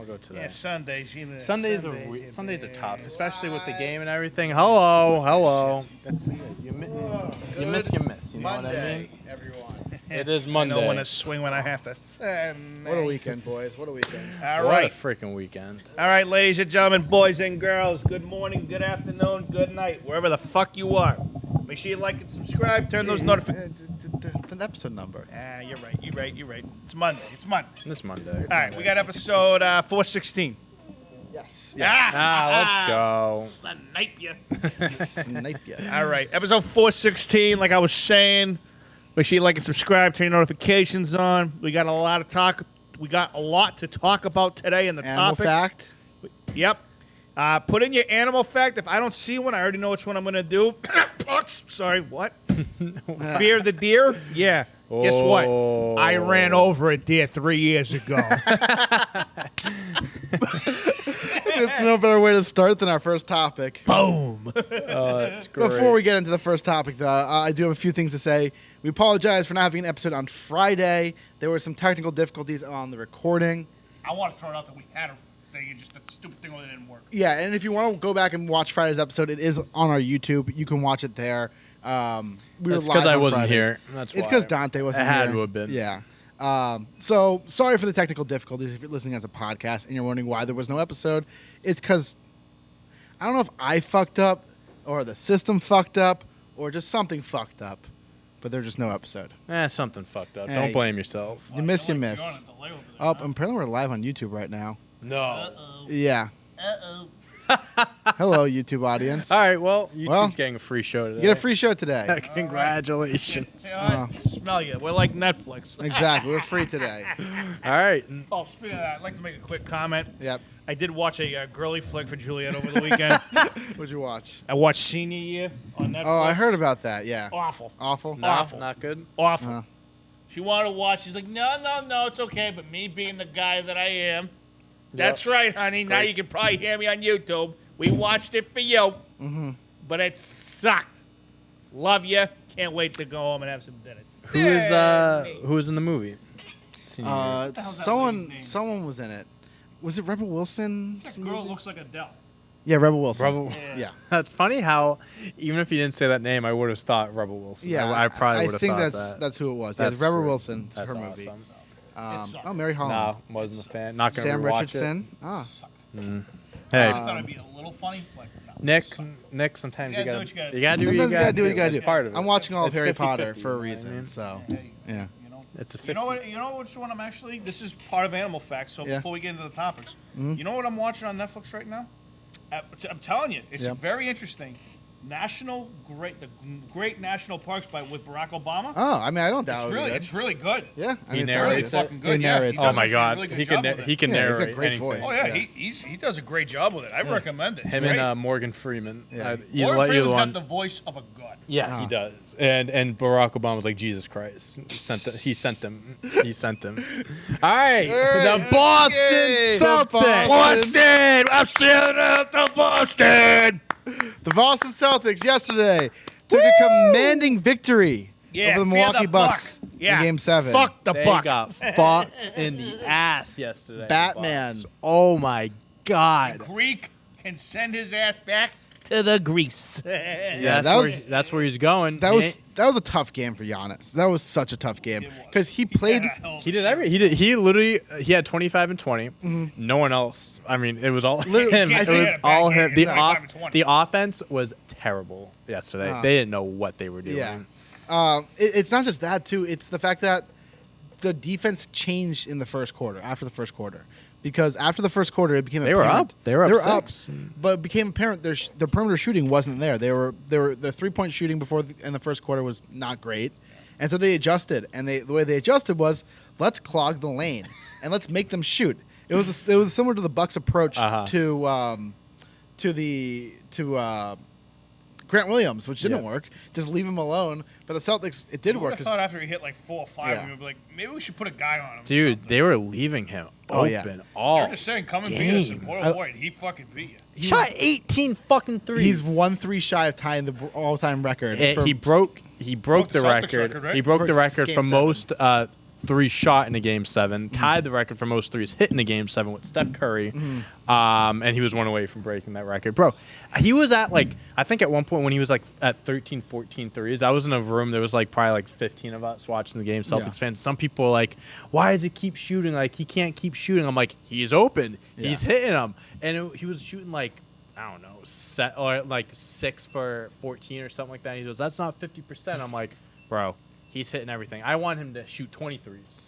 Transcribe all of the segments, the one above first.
go today. Yeah, Sundays. Sundays are tough, especially with the game and everything. Hello. That's you miss. You know Monday, what I mean? everyone. It is Monday. I don't want to swing when I have to. What a weekend, boys. What a weekend. All What right. a freaking weekend. All right, ladies and gentlemen, boys and girls, good morning, good afternoon, good night, wherever the fuck you are. Make sure you like and subscribe, turn those notifications. The episode number. You're right. It's Monday. This Monday. All right, we got episode 416. Yes. Let's go. Snipe ya. Snipe ya. All right, episode 416, like I was saying, make sure you like and subscribe, turn your notifications on. We got a lot to talk about today in the Animal topics. fact. Yep. Put in your animal fact. If I don't see one, I already know which one I'm going to do. Oops, sorry, what? Fear the deer? Yeah. Guess what? I ran over a deer 3 years ago. There's no better way to start than our first topic. Boom. That's great. Before we get into the first topic, though, I do have a few things to say. We apologize for not having an episode on Friday. There were some technical difficulties on the recording. I want to throw it out that we had a thing, and just that stupid thing that didn't work. Yeah, and if you want to go back and watch Friday's episode, it is on our YouTube. You can watch it there. That's because I wasn't here. That's why. It's because Dante wasn't it here. had to have been. Yeah. So sorry for the technical difficulties if you're listening as a podcast and you're wondering why there was no episode. It's because I don't know if I fucked up or the system fucked up or just something fucked up, but there's just no episode. Something fucked up. Hey. Don't blame yourself. You miss. Oh, apparently we're live on YouTube right now. No. Yeah. Hello, YouTube audience. All right, well, YouTube's getting a free show today. You get a free show today. Congratulations. Smell you. We're like Netflix. Exactly. We're free today. All right. Oh, speaking of that, I'd like to make a quick comment. Yep. I did watch a girly flick for Juliet over the weekend. What'd you watch? I watched Senior Year on Netflix. Oh, I heard about that. Yeah. Awful. Awful? No, Awful. not good. Awful. She wanted to watch. She's like, no, it's okay. But me being the guy that I am, that's right, honey. Now you can probably hear me on YouTube. We watched it for you. Mm-hmm. But it sucked. Love you. Can't wait to go home and have some dinner. Who was in the movie? Someone was in it. Was it Rebel Wilson? That girl looks like Adele. Yeah, Rebel Wilson. Rebel. Yeah. That's funny how even if you didn't say that name, I would have thought Rebel Wilson. Yeah, I probably would have thought that. I that. think that's who it was. That's yeah, Rebel great. Wilson. It's That's her awesome. movie. Mary Holland. No, wasn't a fan. Not gonna Sam rewatch Richardson. it. I Hey, thought it'd be a little funny, but no, Nick. Sometimes You you gotta gotta do what you gotta you gotta do Sometimes what you gotta do. It's part of it. I'm watching all of It's Harry 50-50, Potter for a you know what I reason. mean? So, hey, yeah. It's a 50. You know which one I'm actually. This is part of Animal Facts. So before we get into the topics, you know what I'm watching on Netflix right now? I'm telling you, it's very interesting. The Great National Parks with Barack Obama. Oh, I mean, I don't doubt It's really good. Yeah, I mean, He it's narrates really it. Fucking good. He Yeah, narrates he Oh does my actually a God, really good he job can with he it. can Yeah, he's got narrate great anything. voice. Oh yeah, Yeah. he does a great job with it. I recommend it. It's Him great. and Morgan Freeman. Yeah. Morgan Freeman's got the voice of a god. Yeah, he does. And Barack Obama was like, Jesus Christ. He sent him. All right. The Boston Celtics. Boston! I'm sending out the Boston! The Boston Celtics yesterday took a commanding victory over the fear Milwaukee the Bucks Buck. Yeah. in Game 7. Fuck the They Buck. got fucked in the ass yesterday. Batman. Bucks. Oh, my God. Greek can send his ass back to the Greece. Yeah, that that's where he's going. That was a tough game for Giannis. That was such a tough game because he played. He did He literally had 25 and 20. No one else. I mean, it was all Literally, him. I It think- was all him. The 25 and 20. the offense was terrible yesterday. They didn't know what they were doing. Yeah. It's not just that too. It's the fact that the defense changed in the first quarter. After the first quarter. Because after the first quarter, it became They were apparent. up. They were up 6. But it became apparent their perimeter shooting wasn't there. The 3-point shooting in the first quarter was not great, and so they adjusted. And the way they adjusted was let's clog the lane and let's make them shoot. It was similar to the Bucks' approach to Grant Williams, which didn't work. Just leave him alone. But the Celtics, it did work. I thought after he hit like 4 or 5, we would be like, maybe we should put a guy on him. Dude, they were leaving him open all You're just saying, come and beat us. And boy, oh boy, he fucking beat you. He shot 18 fucking threes. He's 1-3 shy of tying the all-time record. He broke the Celtics record. record, right? He broke the record for Game most threes shot in a Game 7, tied the record for most threes hit in a Game 7 with Steph Curry, and he was one away from breaking that record. Bro, he was at, like, I think at one point when he was, like, at 13, 14 threes, I was in a room, there was, like, probably, like, 15 of us watching the game, Celtics fans. Some people were like, why does he keep shooting? Like, he can't keep shooting. I'm like, he's open. He's hitting them. And he was shooting, like, I don't know, like 6 for 14 or something like that. He goes, that's not 50%. I'm like, bro, he's hitting everything. I want him to shoot 23s.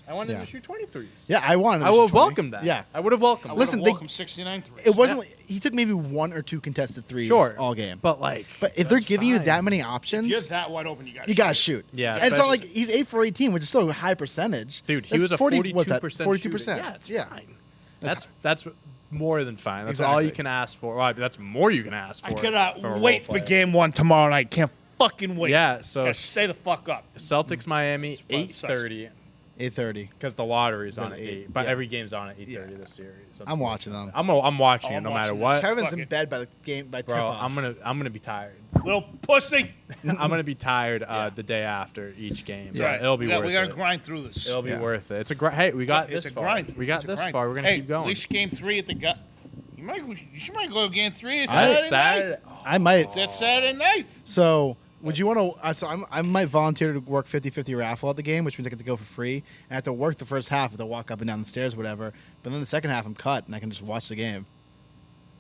I want him to shoot 23s. Yeah, I wanted him I to would shoot have 20. welcomed that. Yeah. I would have welcomed that. Listen, welcome 69 threes. It wasn't like, he took maybe 1 or 2 contested threes all game. But, like, but if they're giving you that many options, If you're that wide open, you gotta shoot. Yeah, and it's not like he's 8 for 18, which is still a high percentage. Dude, he was a 42%. 42%. Yeah, it's fine. That's more than fine. That's all you can ask for. Well, that's more you can ask for. I cannot wait for Game 1 tomorrow night. Can't fucking wait. Yeah, so Gotta stay the fuck up. Celtics Miami It's fun. 8:30 8:30. because the lottery's on at at 8, 8, but yeah. every game's on at 8:30 this series. I'm watching them. I'm watching it I'm no matter watching what. this. Kevin's Fuck in it. bed by the game by Bro, tip-off. I'm gonna be tired. Little pussy. I'm gonna be tired the day after each game. Yeah. It'll be worth We gotta it. grind through this. It'll be worth it. It's a hey, we got It's this a far. grind. We got It's a this grind. far. We're gonna keep going. At least Game 3 at the gut. You might go Game 3. It's Saturday. Saturday night. I might. It's Saturday night. So, would you want to? So I might volunteer to work 50-50 raffle at the game, which means I get to go for free. And I have to work the first half, I have to walk up and down the stairs, whatever. But then the second half, I'm cut, and I can just watch the game.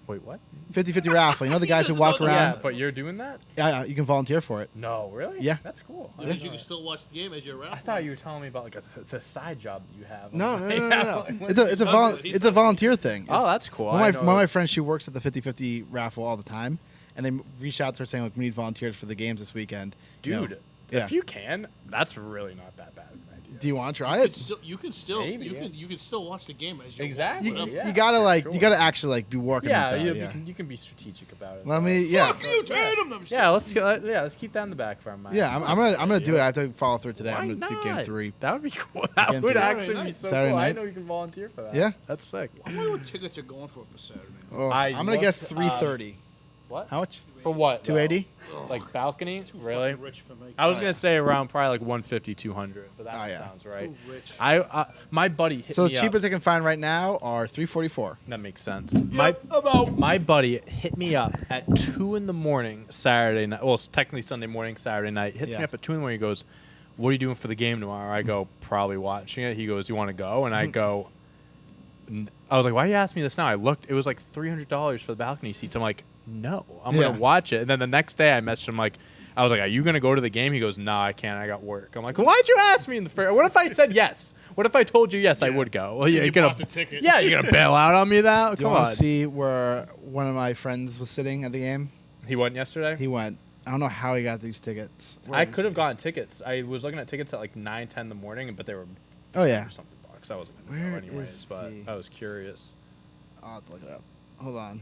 Wait, what? 50-50 raffle. You know the guys who walk Yeah, around? but you're doing that? Yeah, you can volunteer for it. No, really? Yeah. That's cool. That means you can still watch the game as you're around. I thought you were telling me about like the side job that you have. No. Like, It's a volunteer thing. Oh, It's- that's cool. One I of know my that. friends, she works at the 50-50 raffle all the time, and they reach out to her saying, like, we need volunteers for the games this weekend. You know? Dude, Yeah. if you can, that's really not that bad of an idea. Do you want to try it? You can still Maybe, you can still watch the game as you Exactly. Walk. Yeah, You gotta for sure. you gotta actually like be working. Yeah, at that, you can be strategic about it. Let me. Yeah. Fuck you, Tatum. I'm Yeah, let's keep that in the back of our mind. Yeah, I'm gonna do it. I have to follow through today. Why I'm gonna do game not? 3. That would be cool. That Game would three. actually Saturday be so Saturday cool. I night. know you can volunteer for that. Yeah. That's sick. I wonder what tickets are going for Saturday. Oh, I I'm gonna guess looked, 330. What? How much? For what? though? 280. Like balcony? Too Really? fucking rich for me. I was gonna say around probably like 150, 200, but that Oh, yeah. sounds right. Too rich. My buddy hit So me the up. cheapest I can find right now are 344. That makes sense. My buddy hit me up at 2 in the morning Saturday night. Well, it's technically Sunday morning, Saturday night. Hits me Yeah. up at 2 in the morning. He goes, "What are you doing for the game tomorrow?" I go, "Probably watching it." He goes, "You want to go?" And I go, I was like, "Why you ask me this now?" I looked. It was like $300 for the balcony seats. I'm like, "No, I'm Yeah. gonna watch it." And then the next day, I messaged him like. I was like, "Are you gonna go to the game?" He goes, "No, I can't. I got work." I'm like, "Why'd you ask me in the first? What if I said yes? What if I told you yes, I would go?" Well, yeah, You you're gonna bought the ticket. Yeah, you're gonna bail out on me now. Do you Come want on. to see where one of my friends was sitting at the game? He went yesterday. He went. I don't know how he got these tickets. Where I is could have he? gotten tickets. I was looking at tickets at like 9, 10 in the morning, but they were Oh yeah. something bucks. I wasn't gonna Where go anyways, is but he? I was curious. I'll have to look it up. Hold on.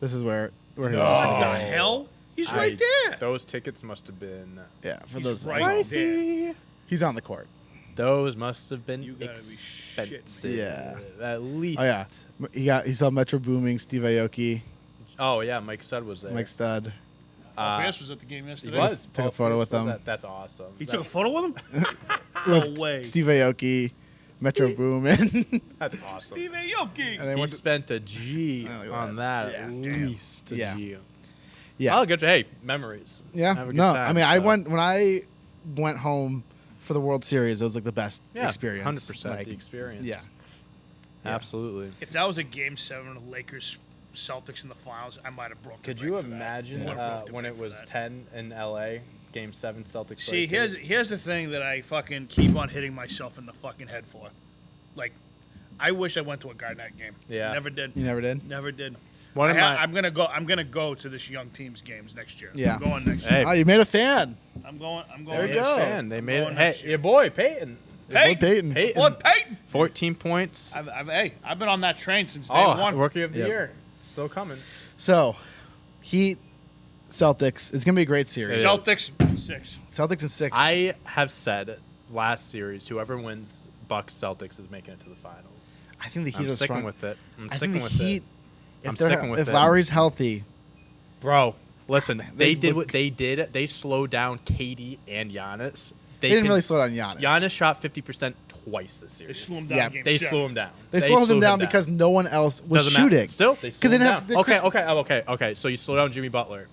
This is where he What was. the hell? He's right there. Those tickets must have been Yeah, for He's those. right pricey. He's on the court. Those must have been You gotta be shitting me. expensive. Yeah. At least. Oh yeah. He saw Metro Booming, Steve Aoki, Oh yeah, Mike Stud was there. Mike Stud. Chris was at the game He yesterday. was. Took a Paul photo Pierce with was them. at- That's awesome. He took a That's- photo with him? No With way. Steve Aoki, Metro Boomin. That's awesome. Steve Aoki. And they He went to- spent a G Oh, look at on that. that. Yeah, At damn. least a Yeah. G. Yeah. Oh, good. Hey, memories. Yeah. Have a good No, time, I mean, I so. went when I went home for the World Series. It was like the best Yeah, experience. 100% Like, the experience. Yeah. Absolutely. If that was a Game 7 of the Lakers Celtics in the finals, I might have broken. Could the you brain for that. imagine Would've broke the when brain it for was that. 10 in LA, Game 7 Celtics? See, Lakers? here's the thing that I fucking keep on hitting myself in the fucking head for. Like, I wish I went to a Garnett game. Yeah. Never did. You never did. Never did. One of my- I'm gonna go to this young team's games next year. Yeah. I'm going next Hey. year. Oh, you made a fan. I'm going. There you Yeah, go. fan. They made it. going Hey, next year. your boy Peyton. Peyton. Peyton. Boy, Peyton. 14 points. I've been on that train since day Oh, one. rookie of the Yep. year. Still coming. So, Heat, Celtics. It's gonna be a great series. It is. Celtics 6. Celtics in 6. I have said last series, whoever wins Bucks Celtics is making it to the finals. I think the Heat I'm are sticking strong. with it. I'm I sticking think the with Heat. it. I'm If, they're- sticking with if it. Lowry's healthy, Bro, listen, they did look- what they did. They slowed down KD and Giannis They didn't really slow down Giannis. Giannis shot 50% twice this They series. slew him down. Yeah. in game They 7. slew him down. They slowed him down because no one else was Doesn't matter. shooting. Still, they slowed him they down. didn't have Okay. So you slow down Jimmy Butler.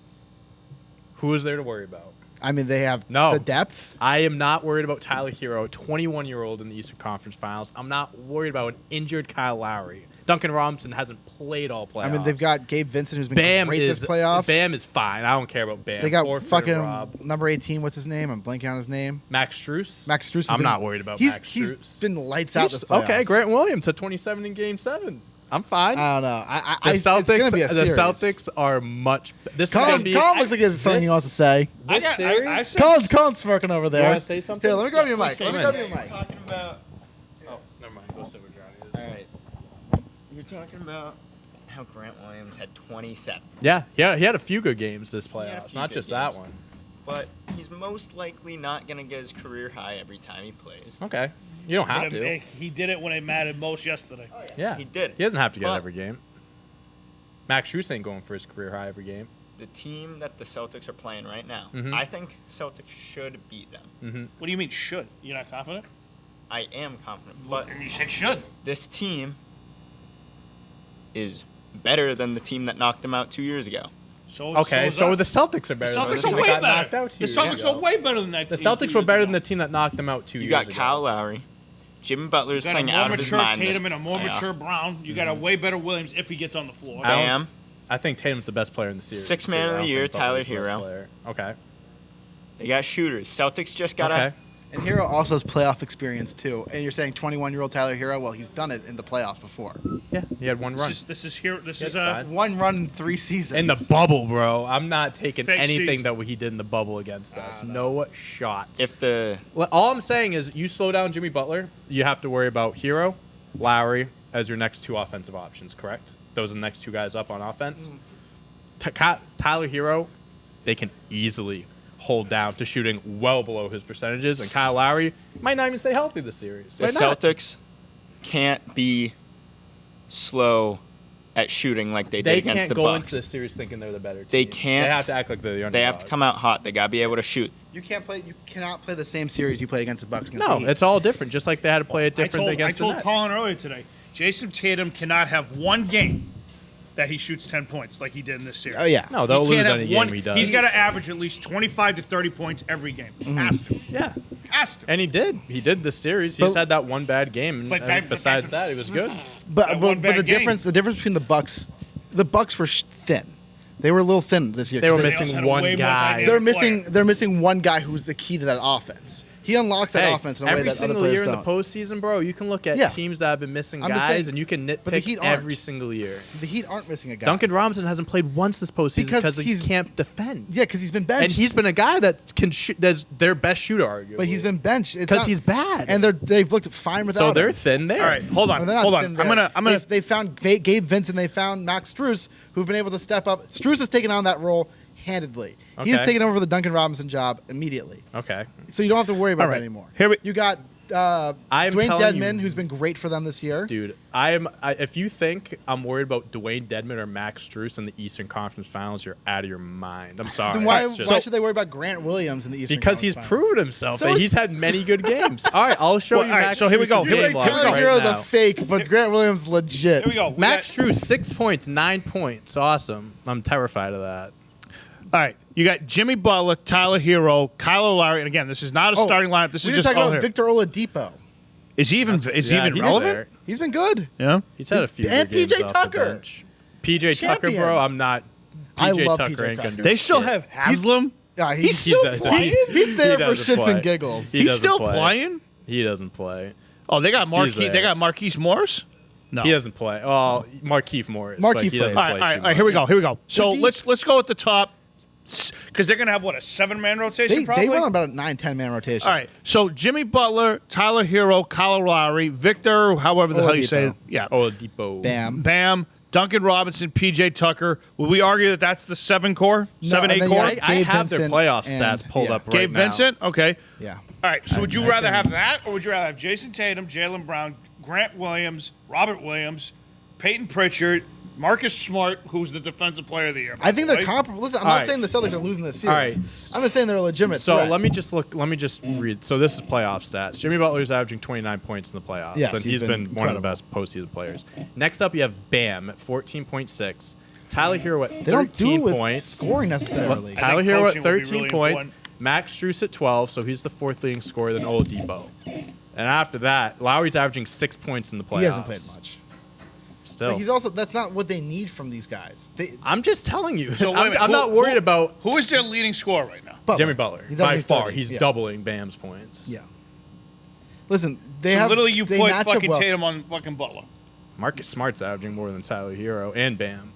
Who is there to worry about? I mean, they have No. the depth. I am not worried about Tyler Hero, 21-year-old in the Eastern Conference Finals. I'm not worried about an injured Kyle Lowry. Duncan Robinson hasn't played all playoffs. I mean, they've got Gabe Vincent, who's been Bam great is this playoffs. Bam is fine. I don't care about Bam. They got Or Fair fucking Rob. number 18. What's his name? I'm blanking on his name. Max Strus. Max Strus. I'm not worried about Max He's Strus. been lights out this playoff. Okay, Grant Williams at 27 in Game 7. I'm fine. I don't know. The Celtics, it's gonna be a the series. Celtics are much. This is gonna Colin be. looks like he has something he wants to say. This series. Colin's smirking over there. You wanna say something? Here, let me grab your mic. say Let me something. grab your mic. Talking about. Oh, never mind. Go sit where Johnny is. All right. You're talking about how Grant Williams had 27, Yeah, he had a few good games this had a playoffs, few not good just that games. one. but he's most likely not going to get his career high every time he plays. Okay, you don't have to. He did it when it mattered most yesterday. Yeah, He did. He doesn't have to get But- every game. Max Strus ain't going for his career high every game. The team that the Celtics are playing right now, Mhm. I think Celtics should beat them. Mm-hmm. What do you mean should? You're not confident? I am confident, but You said should. this team is better than the team that knocked them out 2 years ago. Okay, is so us. the Celtics are better. The than Celtics the are team way that got knocked better. out The 2 years Celtics ago. are way better than that The team. Celtics 2 were years better ago. than the team that knocked them out 2 You years got ago. Kyle Lowry. Jimmy Butler's You got a playing more out of his mature mind. Tatum this and a more playoff. mature Brown. You got a way better Williams if he gets on the floor. I don't- Bam. I think Tatum's the best player in the series. Sixth so man I of the don't year, think Tyler Butler's the best Hero. player. Okay. They got shooters. Celtics just got Okay. And Hero also has playoff experience too. And you're saying 21-year-old Tyler Hero? Well, he's done it in the playoffs before. Yeah, he had one run. This is here. This That's is fine. One run in 3 seasons. In the bubble, bro. I'm not taking Fake anything season. that he did in the bubble against us. No shot. If the Well, all I'm saying is you slow down Jimmy Butler, you have to worry about Hero, Lowry as your next 2 offensive options, correct? Those are the next 2 guys up on offense. Tyler Hero, they can easily hold down to shooting well below his percentages, and Kyle Lowry might not even stay healthy this series. The Might not. Celtics can't be slow at shooting like they did They against can't the go Bucks. into this series thinking they're the better team. They can't- They have to act like they're the They have to underdogs. come out hot. They got to be able to shoot. You cannot play the same series you played against the Bucks. Against No, the Heat. it's all different. Just like they had to play it different I against told the Nets. Colin earlier today, Jason Tatum cannot have one game that he shoots 10 points like he did in this series. Oh yeah. No, they'll He lose can't have any one. game he does. He's got to average at least 25 to 30 points every game. Has to. Yeah. Has to. And he did. He did this series. He's But- had that one bad game. And But I think that- besides but that, he was good. But That but, one but the bad game. difference between the Bucks were thin. They were a little thin this year. They were 'cause missing also had a one way more guy. dynamic They're missing one guy who's the key to that offense. He unlocks that Hey, offense in a way every that other single players year in don't. the postseason, bro, you can look at Yeah. teams that have been missing I'm just guys, saying, and you can but the Heat nitpick aren't. every single year. The Heat aren't missing a guy. Duncan Robinson hasn't played once this postseason Because because he he's- can't defend. Yeah, because he's been benched. And he's been a guy that can shoot. That's their best shooter, arguably. but he's been benched It's because not- he's bad. and they've looked fine without so him. they're thin there. All right, hold on. Well, they're not Hold on. thin I'm there. gonna. They found Gabe Vincent. They found Max Strus, who've been able to step up. Strus has taken on that role handedly. He's Okay. taken over the Duncan Robinson job immediately. Okay. So you don't have to worry about All right. that anymore. Here we- You got I am Dwayne telling Dedman, you- who's been great for them this year. Dude, if you think I'm worried about Dwayne Dedman or Max Strus in the Eastern Conference Finals, you're out of your mind. I'm sorry. Then why It's just- should they worry about Grant Williams in the Eastern because he's Conference Finals? proven himself. So that is- he's had many good games. All right, I'll show Well, you. all right, Max so here we go. Strus' Here we game go. log Here we Tyler go. Hero's now. a fake, but Grant Williams legit. Here we go. Max Strus, 6 points, 9 points. Awesome. I'm terrified of that. All right, you got Jimmy Butler, Tyler Hero, Kyle Lowry, and again, this is not a starting lineup. This we is were just talking all about here. Victor Oladipo. Is he even he's relevant? there. He's been good. Yeah. He's had a few And good games PJ off the Tucker. bench. PJ Tucker, Champion. bro, I'm not. I PJ love Tucker PJ ain't gonna Tucker. do They still shit. have Haslam. Yeah, He's still playing? He's there He for doesn't shits play. and giggles. He He's doesn't still play. playing. He doesn't play. Oh, they got He's Marquise. there. They got Marquise Morris. No. He doesn't play. Oh, Markieff Morris. Markieff but he doesn't plays. All play right, too all right. Here we much. go. Here we go. So deep. let's go at the top because they're gonna have what, a 7-man rotation They probably. run about a 9-10 man rotation. All right. So Jimmy Butler, Tyler Hero, Kyle Lowry, Victor, however the hell you say it. Oladipo. Yeah. Oladipo. Bam. Bam. Duncan Robinson, PJ Tucker. Would we argue that that's the 7 core? No, 7, and 8 then you core? got I Gabe have their Vincent playoff and- stats pulled yeah. up right Gabe now. Vincent? Okay. Yeah. All right. So would you I rather can- have that or would you rather have Jason Tatum, Jaylen Brown, Grant Williams, Robert Williams, Peyton Pritchard, Marcus Smart, who's the defensive player of the year. I think they're right? comparable. Listen, I'm All not right. saying the Celtics are losing this All series. right. I'm just saying they're a legitimate So threat. let me just read. So this is playoff stats. Jimmy Butler's averaging 29 points in the playoffs, Yes, and he's he's been been one of the incredible. best postseason players. Next up, you have Bam at 14.6. Tyler Hero at They don't do 13 it with points. scoring necessarily. Tyler think Hero at coaching will be 13 really points. important. Max Strus at 12, so he's the fourth leading scorer, then Oladipo. And after that, Lowry's averaging 6 points in the playoffs. He hasn't played much. Still. But he's also that's not what they need from these guys. I'm just telling you. So wait a I'm, minute, I'm not worried about Who is their leading scorer right now? Butler. Jimmy Butler. He's By averaging far, 30, he's yeah. doubling Bam's points. Yeah. Listen, they So have literally, you they put match up fucking well. Tatum on fucking Butler. Marcus Smart's averaging more than Tyler Hero and Bam.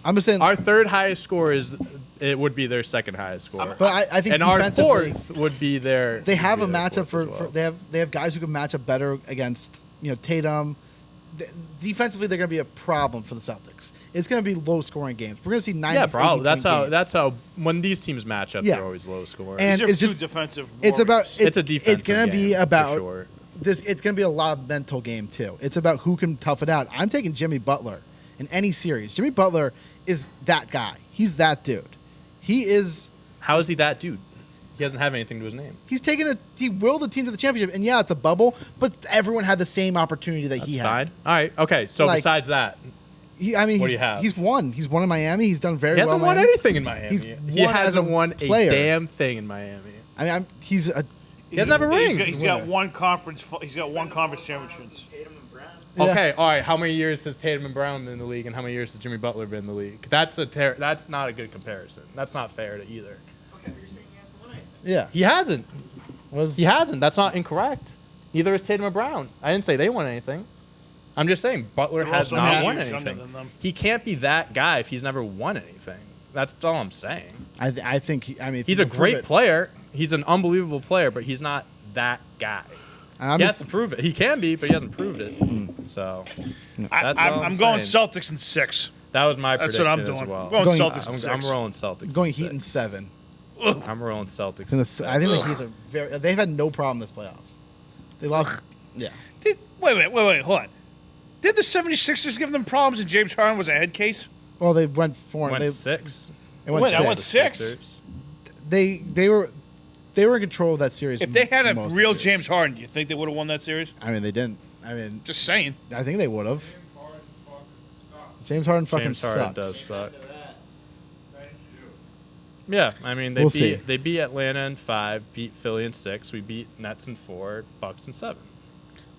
I'm just saying. Our third highest score it would be their second highest score. But I think and our defensively, fourth would be their. they have a would be their matchup fourth for as well. they have guys who can match up better against Tatum. Defensively, they're going to be a problem for the Celtics. It's going to be low scoring games. We're going to see 90. Yeah, probably. That's how. Games. That's how. When these teams match up, Yeah. they're always low scoring. And These are it's two just defensive. it's about warriors. it's a defensive. It's going to be game, for about sure. this. It's going to be a lot of mental game too. It's about who can tough it out. I'm taking Jimmy Butler in any series. Jimmy Butler is that guy. He's that dude. He is. How is he that dude? He doesn't have anything to his name. He willed the team to the championship, and yeah, it's a bubble, but everyone had the same opportunity that he That's had. fine. All right. Okay. So Like, besides that, What do you have? He's won. He's won in Miami. He's done very he hasn't well. in won Miami. anything in Miami. He's He won as hasn't a won player. a damn thing in Miami. I mean, he's a. He doesn't have a ring. He's got one conference. He's got one conference championships. Tatum and Brown. Yeah. Okay, all right. How many years has Tatum and Brown been in the league, and how many years has Jimmy Butler been in the league? That's not a good comparison. That's not fair to either. Okay, but you're saying he hasn't won anything. Yeah. He hasn't. Was He hasn't. That's not incorrect. Neither is Tatum and Brown. I didn't say they won anything. I'm just saying Butler They're has also not many won years younger anything. than them. He can't be that guy if he's never won anything. That's all I'm saying. I think if He's you a can prove great it- player. He's an unbelievable player, but he's not that guy. I'm He has just- to prove it. He can be, but he hasn't proved it. So that's all I'm going saying. Celtics in 6. That was my That's prediction what I'm as doing. well. Going Going- Celtics in I'm 6. rolling Celtics. going in Heat in 6. 7. I'm rolling Celtics. In in the, 6. I think the Heat are very. They've had no problem this playoffs. They lost. Yeah. Wait, hold on. Did the 76ers give them problems and James Harden was a head case? Well, they went 4. Went they 6. They went Wait, I 6. went 6. Sixers. They were in control of that series. If they had a most of the real series. James Harden, do you think they would have won that series? I mean, they didn't. I mean, Just saying. I think they would have. James Harden fucking James Harden sucks. does suck. Yeah, I mean We'll see. they beat Atlanta in 5, beat Philly in 6, we beat Nets in 4, Bucks in 7.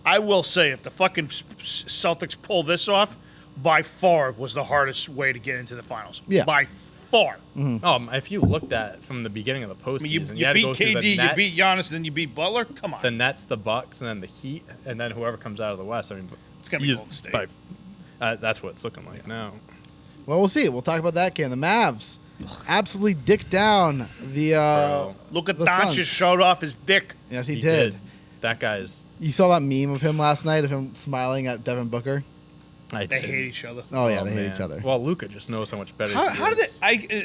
I will say, if the fucking Celtics pull this off, by far was the hardest way to get into the finals. Yeah. By far. If you looked at it from the beginning of the I postseason, mean, you you had to beat go through the KD, you Nets, beat Giannis, then you beat Butler. Come on. the Nets, the Bucks, and then the Heat, and then whoever comes out of the West. I mean, It's gonna be he's- Golden State. that's what it's looking like now. Well, we'll see. We'll talk about that game. The Mavs absolutely dicked down the. Bro. Luka the Doncic Suns. showed off his dick. Yes, he did. That guy's. You saw that meme of him last night of him smiling at Devin Booker. I They did. hate each other. Oh yeah, they hate man. each other. Well, Luka just knows how much better. How he did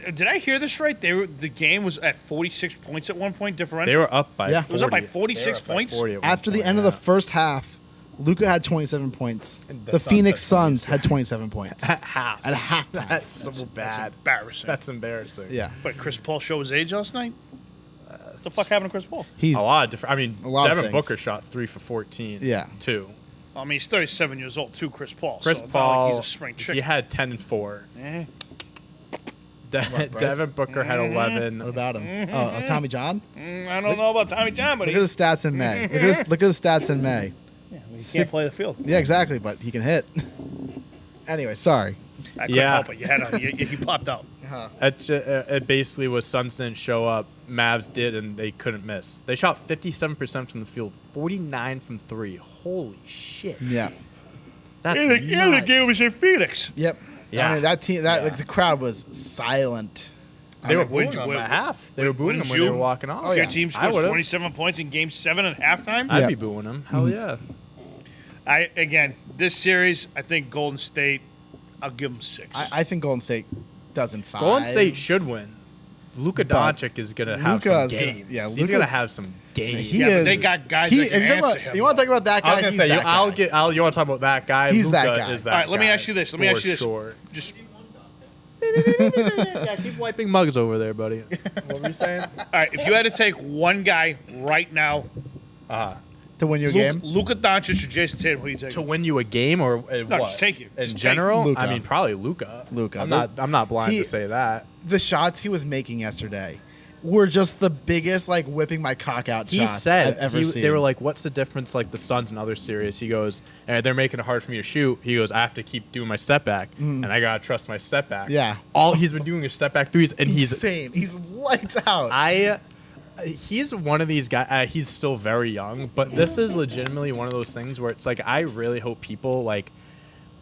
is. did I hear this right? The game was at 46 points at one point differential. They were up by. Yeah. 40. It was up by They were 46 up by points? 40 at one After the point, end of the yeah. first half, Luka had 27 points. And the The Suns Phoenix had Suns 27. had 27 points How? at halftime. That's so That's bad. embarrassing. That's embarrassing. Yeah, But Chris Paul show his age last night. What the fuck happened to Chris Paul? he's A lot of different. I mean, A lot of Devin things. Booker shot 3 for 14. Yeah. 2. I mean, he's 37 years old too, Chris Paul. Chris so it's Paul. not like he's a spring chicken. He had 10 and 4. Eh. Bryce? Devin Booker had 11. What about him? Oh, Tommy John. I don't know about Tommy John, but Look at his stats in May. Look at his stats in May. he can't play the field. Yeah, exactly, but he can hit. Anyway, sorry. I couldn't Yeah. help it. He popped out. It basically was Suns didn't show up, Mavs did, and they couldn't miss. They shot 57% from the field, 49 from 3. Holy shit. Yeah. That's And the nuts. game was in Phoenix. Yep. Yeah. I mean, that team, like the crowd was silent. They were Wouldn't booing you- them at half. They were booing wouldn't them when they you? were walking off. Oh, Your yeah. team I scores would've. 27 points in Game 7 at halftime. I'd Yeah. be booing them. Hell yeah. Again, this series, I think Golden State, I'll give them 6. I think Golden State does in 5. Golden State should win. Luka But Doncic is gonna have some Luka's gonna- games. yeah, He's Luka's- gonna have some games. He Yeah, is. but they got guys he, that can if you talk answer about- him, You want to though. talk about that guy? I was gonna he's say, that guy. you want to talk about that guy? He's Luka that guy. is that All right, let me guy, ask you this. Let me ask you this. for sure. Just Yeah, keep wiping mugs over there, buddy. What were you saying? all right. If you had to take one guy right now, to win your game. Luka Doncic or Jason Tatum, who do you take? To win you a game or what? just take you. In Just take general, Luka. I mean, probably Luka. Luka. I'm not blind He- to say that. The shots he was making yesterday were just the biggest, like whipping my cock out He shots said I've ever seen. they were like, "What's the difference?" Like the Suns and other series. He goes, "And they're making it hard for me to shoot." He goes, "I have to keep doing my step back, and I gotta trust my step back." Yeah. All he's been doing is step back threes, and he's insane. He's lights out. he's one of these guys. He's still very young, but this is legitimately one of those things where it's like I really hope people like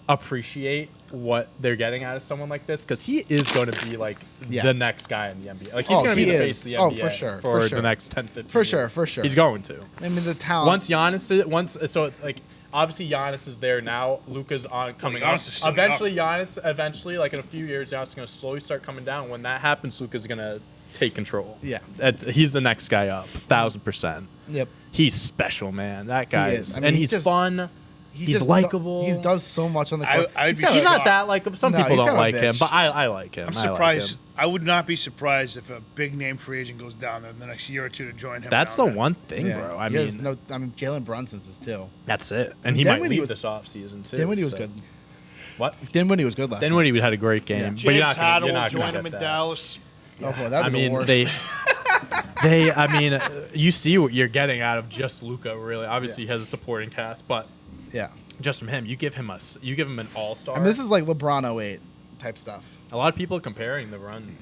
appreciate what they're getting out of someone like this because he is going to be like Yeah. the next guy in the NBA. Like he's going to be he the is. face of the Oh, NBA for sure, for for sure. the next 10, 15 For years. sure, for sure. He's going to. I mean, the talent. Once Giannis so it's like obviously Giannis is there now. Luka's on coming up. Giannis is still Eventually, like in a few years, Giannis is going to slowly start coming down. When that happens, Luka's going to take control. Yeah. He's the next guy up, 1,000%. Yep. He's special, man. That guy is. is, I mean, and he he's just- fun. He's just likable. He does so much on the court. I'd be got He's a- not that likable. Some No, people he's don't kind of a like him, bitch. but I like him. I'm I like surprised. him. I would not be surprised if a big name free agent goes down there in the next year or two to join him. That's the down there. one thing, Yeah. bro. I He has mean, Jalen Brunson's is too. that's it. And he Then might when he leave was- this offseason, too. Dinwiddie was so- good. What? Dinwiddie was good last night. Dinwiddie had a great game. Yeah. But you're James not Harden going will to join him get in that. Dallas. Oh boy, that was I mean, the worst. I mean, you see what you're getting out of just Luka. Really, obviously he has a supporting cast, but yeah. just from him, you give him an all-star. And this is like LeBron 08 type stuff. a lot of people comparing the run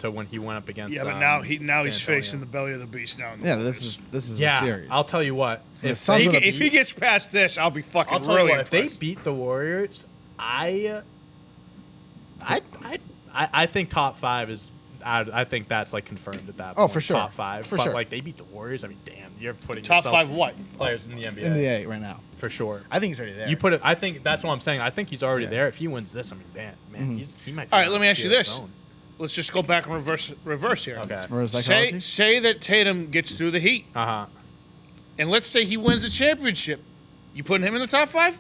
to when he went up against. Yeah, but San now he's Antonio. facing the belly of the beast now. in the Yeah, Warriors. this is a Yeah, series. I'll tell you what. The If Suns they, are the- If he gets past this, I'll be fucking I'll tell really you what. If they impressed. beat the Warriors, I think top five is. I think that's like confirmed at that point. Oh, for sure. Top five. For but sure. like they beat the Warriors. I mean, damn, you're putting Top yourself five what? players in the NBA. NBA right now. for sure. I think he's already there. You put it. I think that's what I'm saying. I think he's already Yeah. there. If he wins this, I mean, man, he might. Be All right, on let me a ask you tier of this. his own. Let's just go back and reverse here. Okay. For his psychology? Say that Tatum gets through the Heat, and let's say he wins the championship. You putting him in the top five?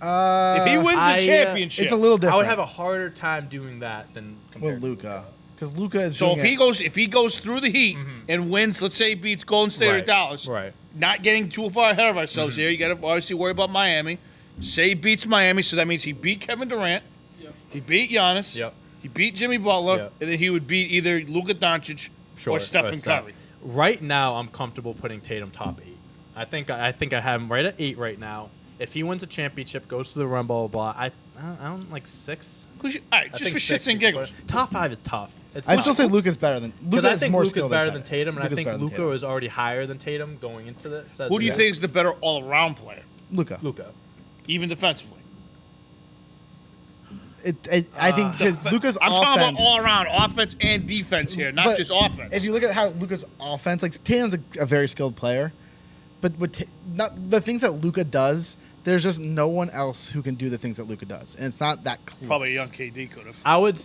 If he wins I, the championship, it's a little different. I would have a harder time doing that than compared with to Luka, because Luka is. So doing if he goes through the Heat and wins, let's say he beats Golden State or Right, Dallas, right. Not getting too far ahead of ourselves here. You got to obviously worry about Miami. Say he beats Miami, so that means he beat Kevin Durant, he beat Giannis, Yep. he beat Jimmy Butler, Yep. and then he would beat either Luka Doncic or Stephen Curry. Right now, I'm comfortable putting Tatum top 8. I think I have him right at 8 right now. If he wins a championship, goes to the run, blah blah ball, I don't like 6. All right, I just think for 6 shits and people giggles. put- Top 5 is tough. It's I'd tough. still say Luka's better than. Because Luka I is think more Luka's skilled better than than Tatum, and I Luka's think better than Luka Tatum. is already higher than Tatum going into this. Who do you think is the better all-around player, Luka. Luka. even defensively? I think Luka's I'm offense. talking about all-around offense and defense here, not but just offense. If you look at how Luka's offense, like Tatum's a very skilled player, but not the things that Luka does. There's just no one else who can do the things that Luka does, and it's not that close. Probably a young KD could have. I would.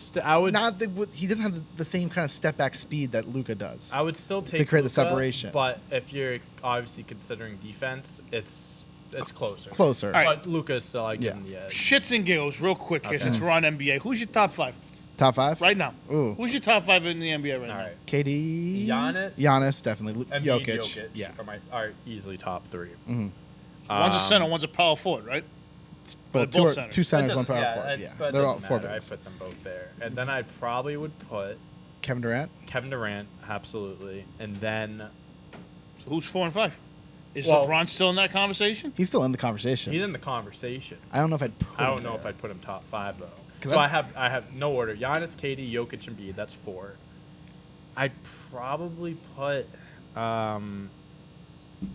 He doesn't have the same kind of step back speed that Luka does. I would still take to create the Luka, separation. But if you're obviously considering defense, it's closer. Closer. All right. But Luka's still like Yeah. in the edge. Shits and giggles, real quick here, since we're on NBA. Who's your top 5 Top 5 right now? Ooh. Who's your top 5 in the NBA right All now? right. KD. Giannis? Definitely. Embiid, Jokic. Yeah. are easily top 3. One's a center, one's a power forward, right? Well, They're both centers. two centers, That one doesn't- power forward. Yeah, but it they're all doesn't four matter. I bigs. put them both there, and then I probably would put Kevin Durant. Kevin Durant, absolutely, and then So who's 4 and 5? Is Well- LeBron still in that conversation? He's still in the conversation. he's in the conversation. I don't know if I'd put I don't him know there. if I'd put him top 5 though. 'Cause So I- I have no order: Giannis, KD, Jokic, Embiid. That's 4. I'd probably put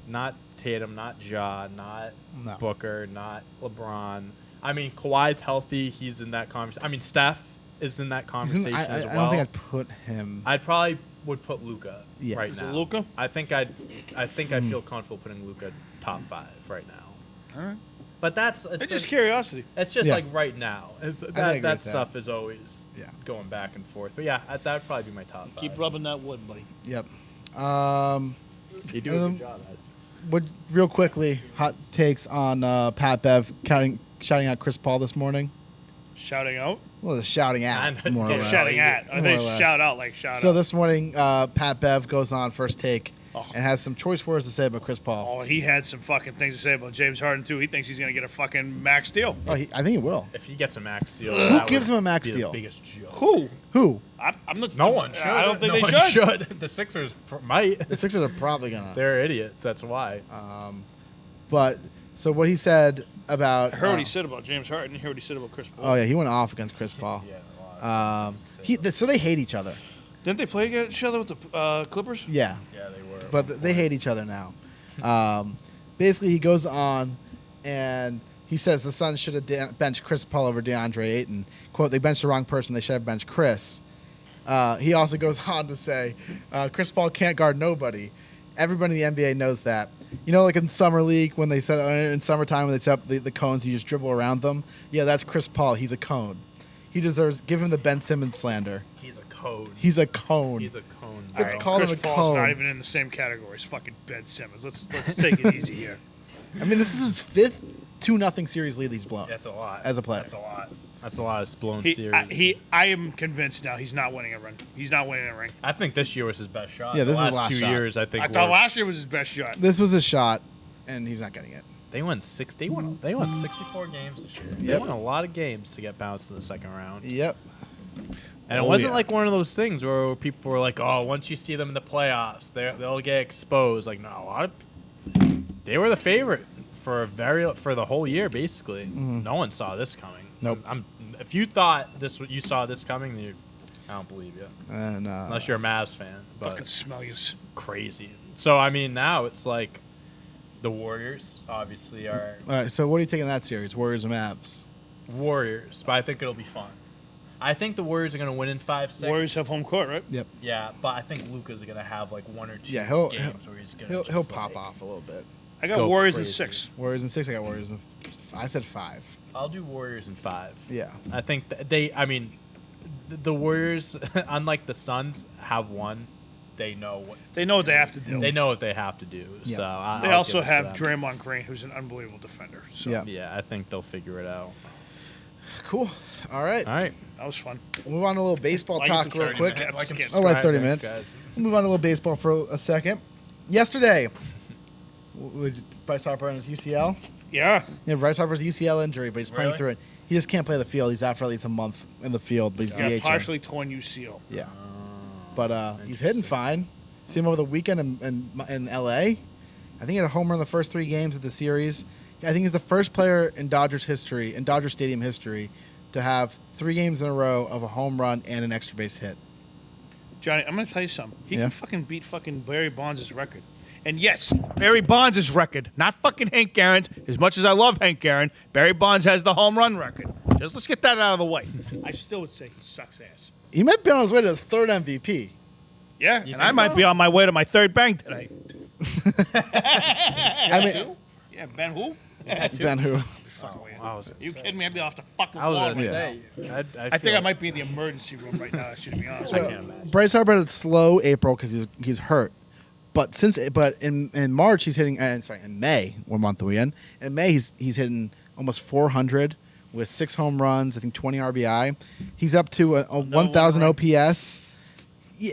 not Tatum, not Ja, not No. Booker, not LeBron. I mean, Kawhi's healthy. He's in that conversation. I mean, Steph is in that He's conversation in- as well. I don't think I'd put him. I'd probably would put Luka Yeah. right Is it now. Luka? I think I feel comfortable putting Luka top 5 right now. All right. But It's just curiosity. It's just Yeah. like right now. agree That with stuff is always going back and forth. But yeah, that'd probably be my top 5. Keep rubbing that wood, buddy. Yep. You do a good job at it. What real quickly? Hot takes on Pat Bev shouting out Chris Paul this morning. Shouting out? Well, shouting at Kinda. more or Oh, less. Shouting at. I More think or less. shout out like shout So out. this morning, Pat Bev goes on First Take and has some choice words to say about Chris Paul. Oh, he had some fucking things to say about James Harden, too. He thinks he's going to get a fucking max deal. Oh, I think he will. If he gets a max deal, Who that gives would him a max be the deal? biggest joke. Who? Who? I'm not. No one should. I don't think No they one should. The Sixers might. The Sixers are probably gonna. They're idiots. That's why. But so what he said about. I heard what he said about James Harden. You heard what he said about Chris Paul. Oh yeah, he went off against Chris Paul. Yeah, a lot. So they hate each other. Didn't they play against each other with the Clippers? Yeah. Yeah, they were. But they hate each other now. Basically, he goes on and he says the Suns should have benched Chris Paul over DeAndre Ayton. Quote, they benched the wrong person. They should have benched Chris. He also goes on to say Chris Paul can't guard nobody. Everybody in the NBA knows that. You know, like in Summer League, when they set in summertime when they set up the cones, you just dribble around them. Yeah, that's Chris Paul. He's a cone. He deserves, give him the Ben Simmons slander. He's a cone. He's a cone. He's a cone. It's bro. called Chris him a Paul's cone. not even in the same category as fucking Ben Simmons. Let's take it easy here. I mean, this is his 5th 2-0 series lead he's blown. That's a lot. As a player. That's a lot. That's a lot of blown series. I am convinced now he's not winning a ring. He's not winning a ring. I think this year was his best shot. Yeah, this the is last his last 2 shot. years, I think. I thought last year was his best shot. This was his shot, and he's not getting it. They won 64 games this year. They Yep. won a lot of games to get bounced in the second round. Yep. And it wasn't like one of those things where people were like, "Oh, once you see them in the playoffs, they'll get exposed." Like, no, they were the favorite for the whole year, basically. No one saw this coming. Nope. If you thought you saw this coming, I don't believe you. And Unless you're a Mavs fan, but Fucking smell you. crazy. So I mean, now it's like the Warriors obviously are all right. So what do you think in that series, Warriors and Mavs? Warriors, but I think it'll be fun. I think the Warriors are going to win in 5-6. Warriors have home court, right? Yep. Yeah, but I think Luka's going to have like 1 or 2 Yeah, games where he's going to he'll pop off a little bit. I got Go Warriors in crazy. 6. Warriors in 6. I got Warriors in. I said 5. I'll do Warriors in 5. Yeah. I think the Warriors, unlike the Suns, have won. They know what They know what they have to do. they know what they have to do. Yeah. So They I'll also give it to have them. Draymond Green, who's an unbelievable defender. So Yeah. Yeah, I think they'll figure it out. Cool. All right. All right. that was fun. We'll move on to a little baseball Like talk and real subscribe. quick. Like and Oh, like 30 Thanks, minutes. guys. We'll move on to a little baseball for a second. Yesterday, Bryce Harper and his UCL. Yeah. Yeah, Bryce Harper's UCL injury, but he's playing Really? through it. He just can't play the field. He's out for at least a month in the field, but he's DHing. Partially torn UCL. Yeah. But he's hitting fine. See him over the weekend in L.A. I think he had a home run in the first 3 games of the series. I think he's the first player in Dodger Stadium history, to have 3 games in a row of a home run and an extra base hit. Johnny, I'm going to tell you something. He Yeah. can fucking beat fucking Barry Bonds' record. And yes, Barry Bonds' record, not fucking Hank Aaron's. As much as I love Hank Aaron, Barry Bonds has the home run record. Just let's get that out of the way. I still would say he sucks ass. He might be on his way to his 3rd MVP. Yeah, You and I think might so? be on my way to my 3rd bang today. I mean, Yeah, Ben who? Ben who? Fucking way. I was You kidding me? I'd be off the fucking I was wall. going to right say. now. I think I might be in the emergency room right now. I should be honest. I can't imagine. Bryce Harper had a slow April because he's hurt. But in March he's hitting. In May, 1 month we in. In May he's hitting almost 400 with 6 home runs. I think 20 RBI. He's up to a 1,000 OPS. Yeah,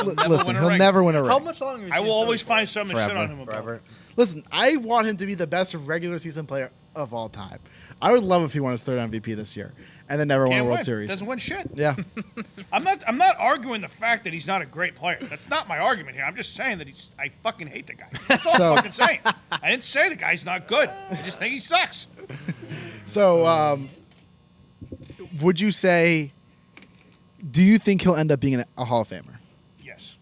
listen, win a he'll ring. never win a ring. How much longer? is I he will in always Philly find for? something to shit Forever. on him about. Forever. Listen, I want him to be the best regular season player of all time. I would love if he won his 3rd MVP this year and then never won a Can't World win. Series. Doesn't win shit. Yeah. I'm not arguing the fact that he's not a great player. That's not my argument here. I'm just saying that I fucking hate the guy. That's all So- I'm fucking saying. I didn't say the guy's not good. I just think he sucks. So, would you say? Do you think he'll end up being a Hall of Famer? Yes.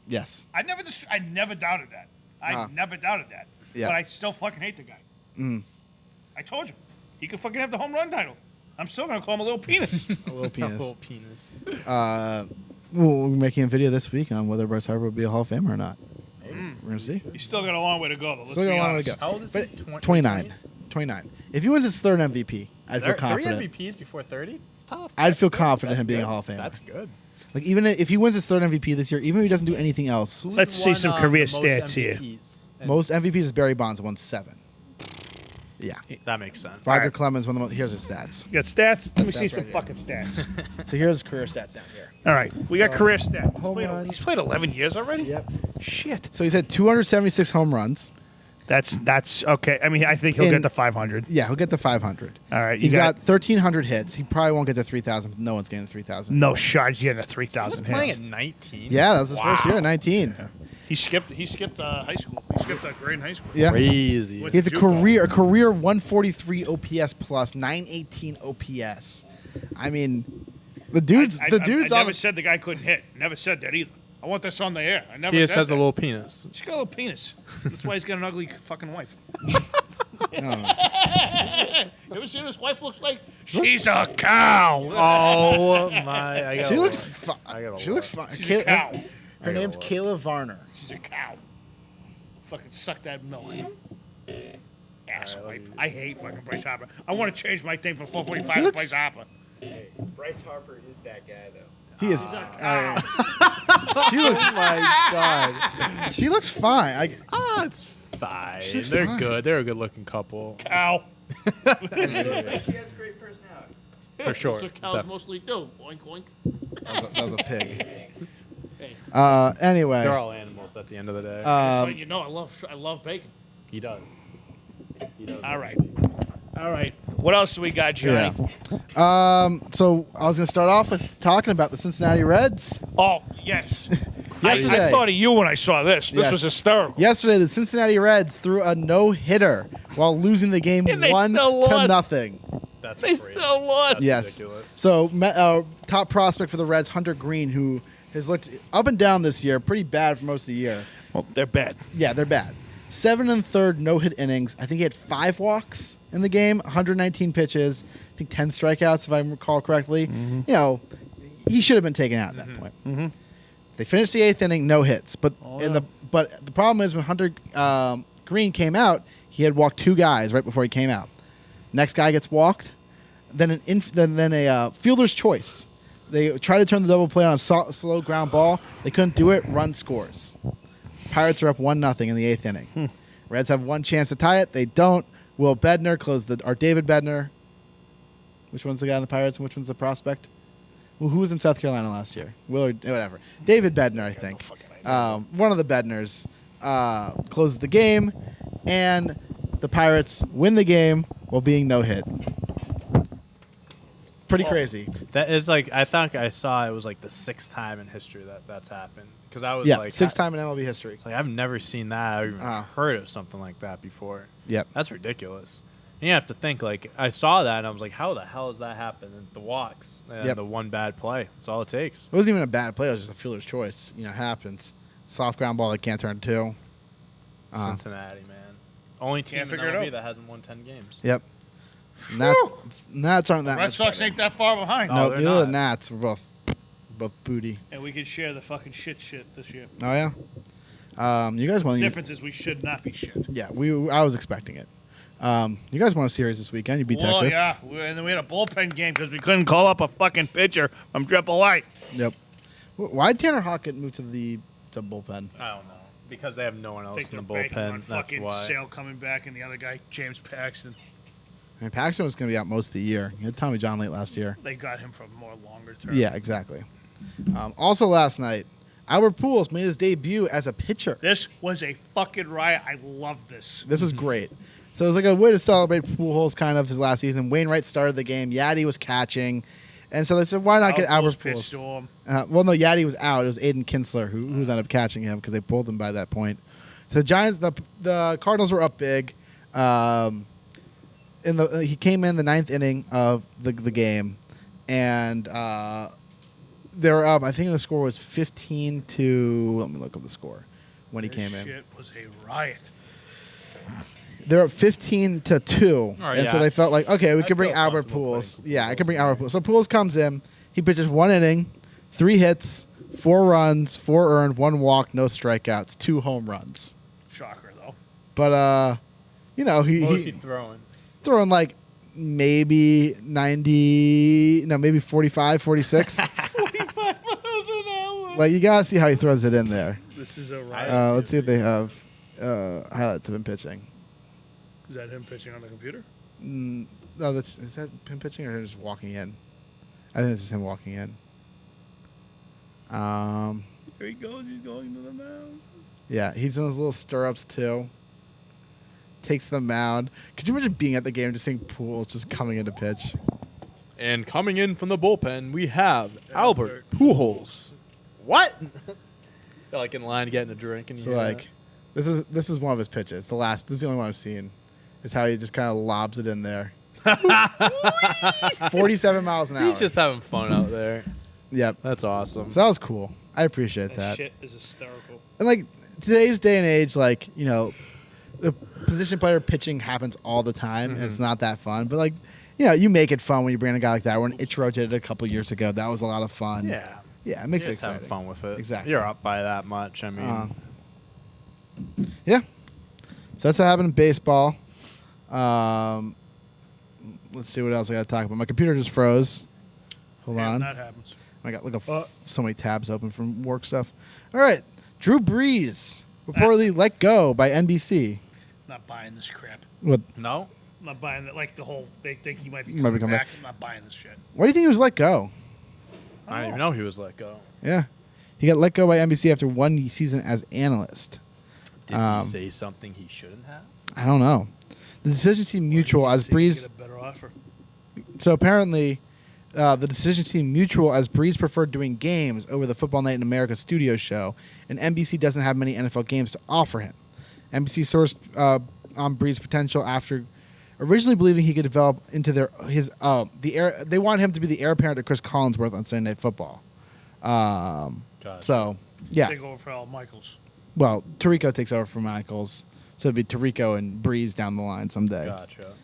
Yes. I never doubted that. I never doubted that. Yeah. But I still fucking hate the guy. I told you. He could fucking have the home run title. I'm still going to call him a little penis. A little penis. Little penis. We're making a video this week on whether Bryce Harper will be a Hall of Famer or not. We're gonna see. He's still got a long way to go, though. Let's Still got be a long way honest. to go. How old is But he? 29. 29. If he wins his third MVP, I'd feel confident. 3 MVPs before 30? It's tough. I'd feel confident in him being a Hall of Famer. That's good. Like even if he wins his third MVP this year, even if he doesn't do anything else, Let's see some career stats here. most MVPs is Barry Bonds, won 7. Yeah. That makes sense. Roger right. Clemens won the most. Here's his stats. You got stats? Let me see stats some right fucking stats. So here's his career stats down here. All right. We got career stats. home runs. He's played 11 years already? Yep. Shit. So he's had 276 home runs. That's okay. I mean, I think he'll get to 500. Yeah, he'll get to 500. All right. He's got 1,300 hits. He probably won't get to 3,000. No one's getting to 3,000. no shot. He's getting a 3,000 Playing hits. at 19. Yeah, that was his first year at 19. He skipped high school. He skipped that grade in high school. Yeah. Crazy. With He has a Juco. career 143 OPS plus, 918 OPS. I mean, the dude's I on never said the guy couldn't hit. Never said that either. I want this on the air. I never He just said has that. a little penis. He's got a little penis. That's why he's got an ugly fucking wife. You ever seen his wife looks like? She's a cow. Oh my! I She looks I gotta she looks look. fine. She's a cow. Her name's Kayla Varner. She's a cow. Fucking suck that milk. Ass wipe. I hate fucking Bryce Harper. I want to change my thing from 445 to looks- Bryce Harper. Bryce Harper is that guy, though. He is. She looks. Oh my god! She looks fine. It's fine. She looks They're fine. good. They're a good-looking couple Cow. She has a great personality. for sure. That's what cows Def- mostly do. Oink, oink. That was a pig. Hey, Anyway. They're all animals at the end of the day. just so you know, I love bacon. he does. He does. All right. All right. What else do we got, Johnny? Yeah. So I was gonna start off with talking about the Cincinnati Reds. Oh, yes. Yesterday. I thought of you when I saw this. This Yes. was hysterical. Yesterday, the Cincinnati Reds threw a no-hitter while losing the game And they 1 still to lost. nothing. That's They crazy. still lost. That's Yes. ridiculous. So, top prospect for the Reds, Hunter Green, who has looked up and down this year, pretty bad for most of the year. Well, they're bad. Yeah, they're bad. 7 1/3 no-hit innings. I think he had 5 walks in the game, 119 pitches. I think 10 strikeouts, if I recall correctly. Mm-hmm. You know, he should have been taken out at that point. They finished the 8th inning, no hits. But but the problem is when Hunter Green came out, he had walked 2 guys right before he came out. Next guy gets walked. Then a fielder's choice. They tried to turn the double play on a slow ground ball. They couldn't do it. Run scores. Pirates are up 1-0 in the 8th inning. Reds have one chance to tie it. They don't. Will Bednar David Bednar. Which one's the guy on the Pirates and which one's the prospect? Well, who was in South Carolina last year? Willard, whatever. David Bednar, I think. One of the Bednars closes the game, and the Pirates win the game while being no-hit. Pretty crazy. That is like I think I saw it was like the 6th time in history that's happened. Because I was Yeah, like 6th time in MLB history. It's like I've never seen that or even heard of something like that before. Yep. That's ridiculous. And you have to think like I saw that and I was like, how the hell does that happen? And the walks and the one bad play. That's all it takes. It wasn't even a bad play. It was just a fielder's choice. You know, it happens. Soft ground ball that can't turn 2. Cincinnati, man. Only team in figure it MLB out. that hasn't won 10 games. Yep. Nats aren't that Red much Sox better. ain't that far behind. Oh, No, they're neither the not. Nats were both booty. And we can share the fucking shit this year. Oh yeah. You guys want The to? difference is we should not be shit. Yeah, I was expecting it. You guys want a series this weekend? You beat Well, Texas. yeah. And then we had a bullpen game because we couldn't call up a fucking pitcher from AAA. Yep. Why did Tanner Hawk get moved to bullpen? I don't know. Because they have no one I else think in they're the banking on bullpen. That's fucking why. Sale coming back and the other guy, James Paxton. I mean, Paxton was going to be out most of the year. He had Tommy John late last year. They got him for more longer term. Yeah, exactly. Also last night, Albert Pujols made his debut as a pitcher. This was a fucking riot. I love this. This was great. So it was like a way to celebrate Pujols kind of his last season. Wainwright started the game. Yadi was catching. And so they said, why not get Albert pitched to Pujols? him. Well, no, Yadi was out. It was Aiden Kinsler who ended up catching him because they pulled him by that point. So the Cardinals were up big. He came in the 9th inning of the game, and they were up. I think the score was 15 to. Let me look up the score when he came in. Shit was a riot. They're up 15 to 2, Oh, and so yeah. they felt like, okay, we I can bring feel Albert comfortable Pujols. playing Yeah, I can bring Albert Pujols. So Pujols comes in. He pitches 1 inning, 3 hits, 4 runs, 4 earned, 1 walk, no strikeouts, 2 home runs. Shocker, though. But What was he he throwing? throwing like maybe 90, no, maybe 45, 46. 45 miles an hour. Like, you got to see how he throws it in there. This is a riot. Let's see if they have highlights of him pitching. Is that him pitching on the computer? No, is that him pitching or just walking in? I think it's just him walking in. Here he goes. He's going to the mound. Yeah, he's in his little stirrups too. Takes the mound. Could you imagine being at the game and just seeing Pujols just coming into pitch? And coming in from the bullpen, we have Albert Pujols. What? They're like in line getting a drink. And So like, this is one of his pitches. This is the only one I've seen. Is how he just kind of lobs it in there. 47 miles an hour. He's just having fun out there. Yep. That's awesome. So that was cool. I appreciate that. Shit is hysterical. And like today's day and age, like, you know, the position player pitching happens all the time, and it's not that fun. But like, you know, you make it fun when you bring a guy like that. When Ichiro did it a couple years ago, that was a lot of fun. Yeah. Yeah, it makes You're it just having exciting. fun with it. Exactly. You're up by that much. I mean, Yeah. So that's what happened in baseball. Let's see what else I got to talk about. My computer just froze. Hold Yeah, on. that happens. I got so many tabs open from work stuff. All right. Drew Brees reportedly let go by NBC. Not buying this crap. What? no. I'm not buying it. Like the whole, they think he might be Might be coming coming back. back. I'm not buying this shit. Why do you think he was let go? I didn't even know he was let go. Yeah. He got let go by NBC after one season as analyst. Did he say something he shouldn't have? I don't know. The decision seemed mutual as See if he Brees. get a better offer. So apparently, the decision seemed mutual as Brees preferred doing games over the Football Night in America studio show, and NBC doesn't have many NFL games to offer him. NBC sourced on Brees' potential after originally believing he could develop into they want him to be the heir apparent to Chris Collinsworth on Sunday Night Football. Gotcha. So yeah, Take over for Al Michaels. well, Tirico takes over from Michaels, so it'd be Tirico and Brees down the line someday. Gotcha.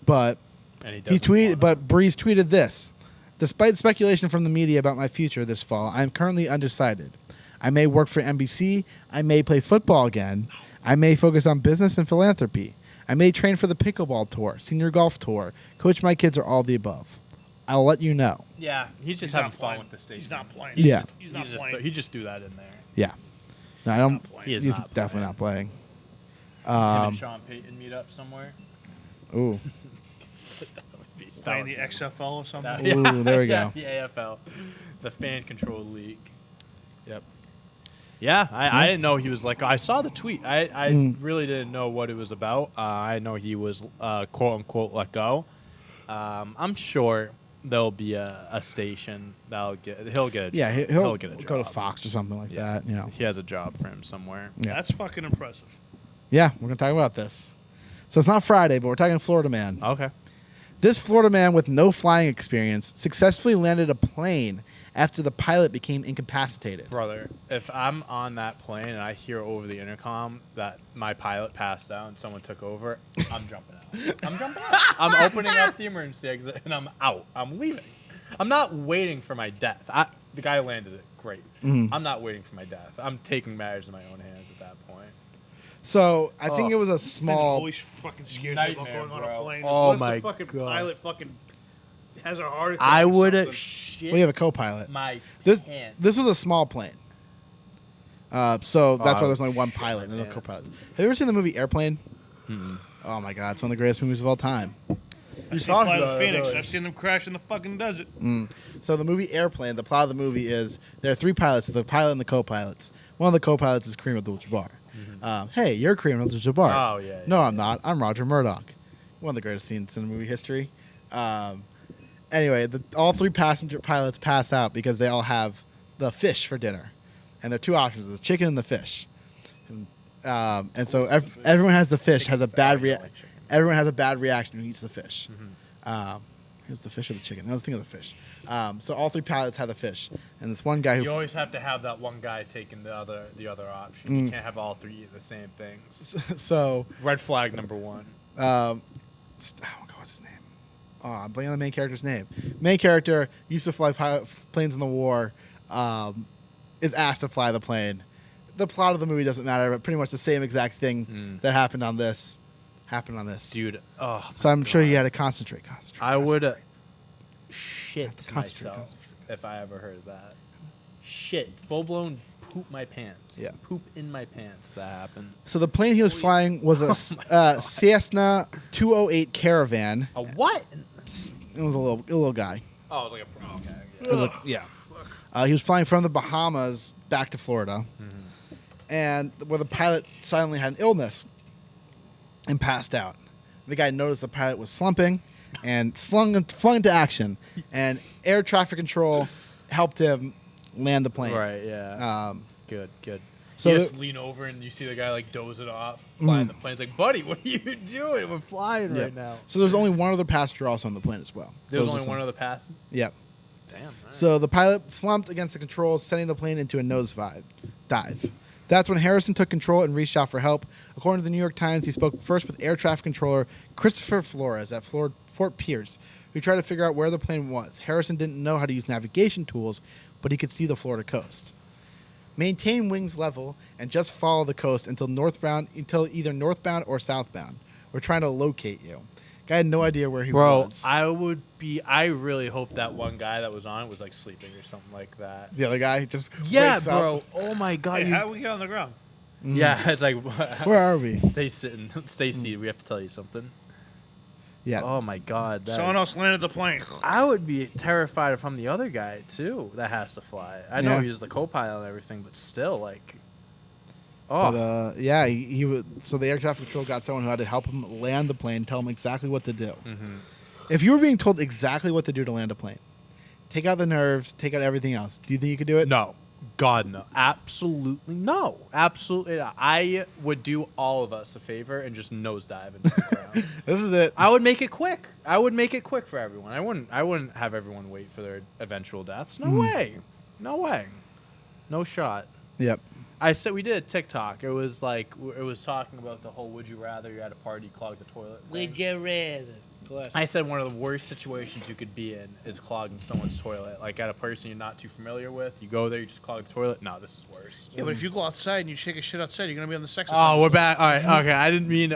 But And he tweeted, but Brees tweeted this: "Despite speculation from the media about my future this fall, I am currently undecided. I may work for NBC. I may play football again. I may focus on business and philanthropy. I may train for the pickleball tour, senior golf tour, coach my kids, or all the above. I'll let you know." Yeah, he's just He's having not fun playing. with the station. He's not playing. Yeah. He's not just, playing. he just do that in there. Yeah, no, I don't. not playing. He is He's not definitely playing. not playing. Him and Sean Payton meet up somewhere. Ooh, Playing the XFL or something. Ooh, there we go. The AFL, the fan controlled league. Yep. Yeah, I didn't know he was like. I saw the tweet. I really didn't know what it was about. I know he was quote unquote let go. I'm sure there'll be a station that'll he'll get a Yeah, job. he'll get a job. go to Fox or something like Yeah. that. You know. He has a job for him somewhere. Yeah. That's fucking impressive. Yeah, we're gonna talk about this. So it's not Friday, but we're talking Florida man. Okay. This Florida man with no flying experience successfully landed a plane after the pilot became incapacitated. Brother, if I'm on that plane and I hear over the intercom that my pilot passed out and someone took over, I'm jumping out. I'm opening up the emergency exit and I'm out. I'm leaving. I'm not waiting for my death. The guy landed it. Great. I'm not waiting for my death. I'm taking matters in my own hands at that point. So I think it was a Thing that small. always fucking scares me about Nightmare, going on bro. a plane. Oh What if my the fucking God. pilot fucking has a heart attack? I or would have something? shit We have a co-pilot. my This pants. this was a small plane. So that's why I there's only would one shit pilot my and no pants. co-pilot. Have you ever seen the movie Airplane? Oh my god, it's one of the greatest movies of all time. I've seen Fly to Phoenix. I've seen them crash in the fucking desert. So the movie Airplane, the plot of the movie is there are three pilots, the pilot and the co-pilots. One of the co-pilots is Kareem Abdul-Jabbar. Hey, you're Kareem Abdul-Jabbar. Oh, yeah, No, yeah, I'm not. I'm Roger Murdoch. One of the greatest scenes in movie history. Anyway, all three passenger pilots pass out because they all have the fish for dinner. And there are two options, the chicken and the fish. And so everyone has the fish, has a bad everyone has a bad reaction who eats the fish. Here's the fish or the chicken? I was thinking of the fish. So all three pilots have the fish. And this one guy who... You always have to have that one guy taking the other option. You can't have all three eating the same things. So... Red flag number one. oh God, what's his name? Oh, I'm blanking on the main character's name. Main character used to fly planes in the war. Is asked to fly the plane. The plot of the movie doesn't matter, but pretty much the same exact thing that happened on this happened on this. Dude. Oh. So I'm sure you had to concentrate. I would shit Concentrate, myself if I ever heard that. Shit. Full blown poop my pants. Yeah. Poop in my pants if that happened. So the plane he was flying was a Cessna 208 Caravan. A what? It was a little guy. Oh, it was like a. Okay. It was he was flying from the Bahamas back to Florida, and where the pilot suddenly had an illness and passed out. The guy noticed the pilot was slumping and flung into action, and air traffic control helped him land the plane. Right. Yeah. Good. So So you just lean over and you see the guy like dozing off, flying the plane. It's like, buddy, what are you doing? We're flying right now. So there's only one other passenger also on the plane as well. There So was it only one other passenger. Yep. Damn. All right. So the pilot slumped against the controls, sending the plane into a dive. That's when Harrison took control and reached out for help. According to the New York Times, he spoke first with air traffic controller Christopher Flores at Fort Pierce, who tried to figure out where the plane was. Harrison didn't know how to use navigation tools, but he could see the Florida coast. Maintain wings level and just follow the coast until either northbound or southbound. We're trying to locate you. Guy had no idea where he was. I really hope that one guy that was on was like sleeping or something like that. The other guy just Yeah, wakes bro. up. Oh my god. Hey, how do we get on the ground? Yeah, it's like Where are we? stay seated. We have to tell you something. Yeah. Oh my god. Someone else landed the plane. I would be terrified if I'm the other guy too that has to fly. I know Yeah. he was the co-pilot and everything, but still, like, oh, But he would. So the air traffic control got someone who had to help him land the plane, tell him exactly what to do. If you were being told exactly what to do to land a plane, take out the nerves, take out everything else. Do you think you could do it? no, God no, absolutely no, absolutely not. I would do all of us a favor and just nosedive into the ground. This is it. I would make it quick. I would make it quick for everyone. I wouldn't have everyone wait for their eventual deaths. No way. No way. No shot. Yep. I said we did a TikTok. It was like it was talking about the whole "would you rather you're at a party clog the toilet." thing. Would you rather? Classic. I said one of the worst situations you could be in is clogging someone's toilet. Like at a person you're not too familiar with, you go there, you just clog the toilet. No, this is worse. Yeah, but if you go outside and you shake a shit outside, you're gonna be on the sex. Oh, offenders we're list. back. All right, okay. I didn't mean.